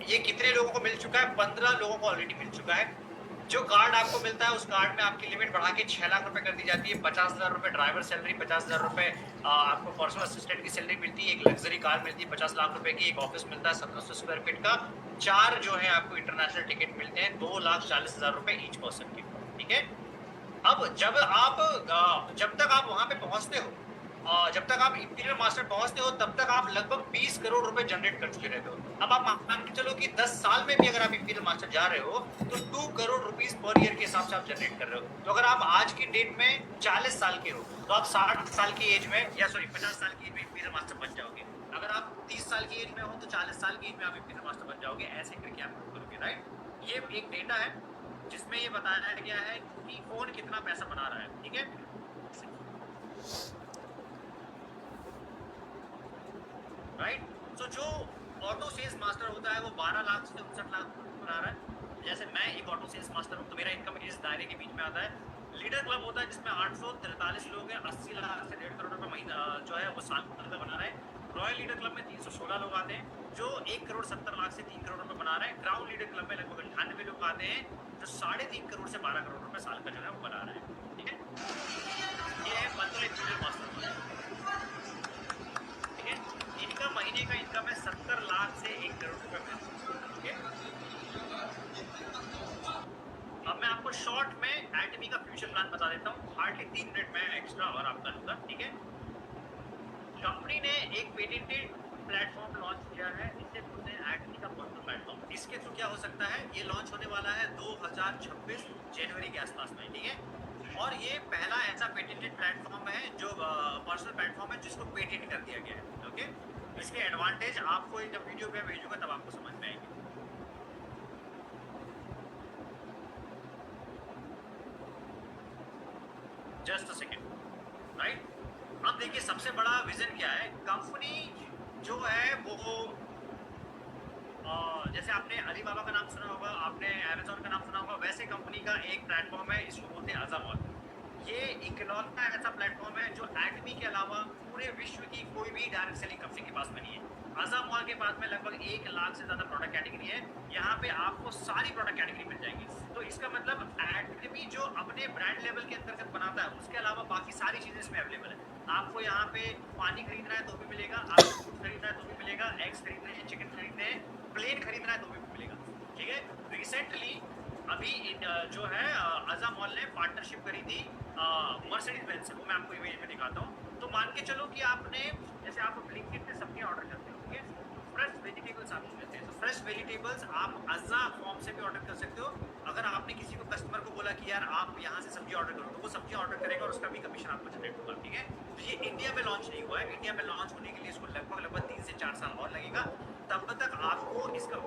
Speaker 1: ये कितने लोगों को मिल चुका है? 15 लोगों को ऑलरेडी मिल चुका है। जो कार्ड आपको मिलता है उस कार्ड में आपकी लिमिट बढ़ा के 6 लाख रुपए कर दी जाती है। 50,000 रुपए ड्राइवर सैलरी, 50,000 रुपए आपको पर्सनल असिस्टेंट की सैलरी मिलती है। एक लग्जरी कार मिलती है 50 लाख रुपए की। एक ऑफिस मिलता है 1700 स्क्वायर फीट का। 4 जो है आपको इंटरनेशनल टिकट मिलते हैं 2,40,000 रुपए ईच पर्सन के, ठीक है। अब जब तक आप वहां पे पहुंचते हो, जब तक आप इंपीरियल मास्टर पहुंचते हो, तब तक आप लगभग 20 करोड़ रुपए जनरेट कर चुके रहते हो। अब आप मान के चलो कि 10 साल में भी अगर आप इंपीरियल मास्टर जा रहे हो तो 2 करोड़ रुपीस पर ईयर के हिसाब से आप जनरेट कर रहे हो। तो अगर आप आज की डेट में 40 साल के हो तो आप 60 साल की एज में, या सॉरी 50 साल की एज में इंपीरियल मास्टर बन जाओगे। अगर आप 30 साल की एज में हो तो 40 साल की एज में आप इंपीरियल मास्टर बन जाओगे। ऐसे करके आप करोगे, राइट। ये एक डेटा है जिसमें ये बताया गया है कि कौन कितना पैसा बना रहा है, ठीक है। राइट, तो जो ऑटो सेल्स मास्टर होता है वो 12 लाख से 59 लाख बना रहा है। जैसे मैं एक ऑटो सेल्स मास्टर हूँ, तो मेरा इनकम इस दायरे के बीच में आता है। लीडर क्लब होता है जिसमें 843 लोग हैं, 80 लाख से 1.5 करोड़ रुपए महीना जो है वो साल में बना रहे हैं। रॉयल लीडर क्लब में 316 लोग आते हैं जो 1 करोड़ 70 लाख से 3 करोड़ रुपए बना रहे हैं। क्राउन लीडर क्लब में लगभग 98 लोग आते हैं जो 3.5 करोड़ से 12 करोड़ रुपए साल का जो है वो बना रहे हैं, ठीक है। ये है 15 इंपीरियल मास्टर, ठीक है। इनका महीने का इनकम है 70 लाख से 1 करोड़ रुपए में, ठीक है। अब मैं आपको शॉर्ट में एटमी का फ्यूचर प्लान बता देता हूँ, हार्डली 3 मिनट में एक्स्ट्रा और आपका लूंगा, ठीक है। कंपनी ने एक पेटेंटेड प्लेटफॉर्म लॉन्च किया है, इसे बोलते हैं एटमी का क्वांटम प्लेटफॉर्म। इसके थ्रू क्या हो सकता है, ये लॉन्च होने वाला है 2026 जनवरी के आसपास में, ठीक है। और ये पहला ऐसा पेटेंटेड प्लेटफॉर्म है जो पर्सनल प्लेटफॉर्म है जिसको पेटेंट कर दिया गया है, ओके। इसके एडवांटेज आपको जब वीडियो में भेजूंगा तब आपको समझ में आएगी। Just a second, right. अब देखिए सबसे बड़ा विजन क्या है। कंपनी जो है वो जैसे आपने अलीबाबा का नाम सुना होगा, आपने अमेज़न का नाम सुना होगा, वैसे कंपनी का एक प्लेटफॉर्म है, इसको बोलते हैं अज़ामॉल। ये इकलौता ऐसा प्लेटफॉर्म है जो एटमी के अलावा पूरे विश्व की कोई भी डायरेक्ट सेलिंग कंपनी के पास में नहीं है। अज़ामॉल के पास में लगभग 1 लाख से ज़्यादा प्रोडक्ट कैटेगरी है। यहाँ पे आपको सारी प्रोडक्ट कैटेगरी मिल जाएगी। तो इसका मतलब एटमी जो अपने ब्रांड लेवल के अंतर्गत बनाता है उसके अलावा बाकी सारी चीज़ें इसमें अवेलेबल है। आपको यहाँ पे पानी खरीदना है तो भी मिलेगा, आपको दूध खरीदना है तो भी मिलेगा, एग्स खरीदने हैं, चिकन खरीदने हैं, प्लेन खरीदना है तो भी मिलेगा, ठीक है। रिसेंटली अभी जो है अज़ामॉल ने पार्टनरशिप करी थी मर्सिडीज बेंज से, वो मैं आपको इमेज में दिखाता हूँ। तो मान के चलो कि आपने, जैसे आप ब्लिंकिट से सब्जियाँ ऑर्डर करते हो, ठीक है, फ्रेश वेजिटेबल्स आपको मिलते हैं। तो फ्रेश वेजिटेबल्स आप अज़ा फॉर्म से भी ऑर्डर कर सकते हो। अगर आपने किसी को कस्टमर को बोला कि यार आप यहाँ से सब्जी ऑर्डर करो, तो वो सब्जी ऑर्डर करेगा और उसका भी कमीशन आपको जनरेट होगा, ठीक है। तो ये इंडिया में लॉन्च नहीं हुआ है। इंडिया में लॉन्च होने के लिए इसको लगभग 3 से 4 साल और लगेगा। तब तक आपको इसका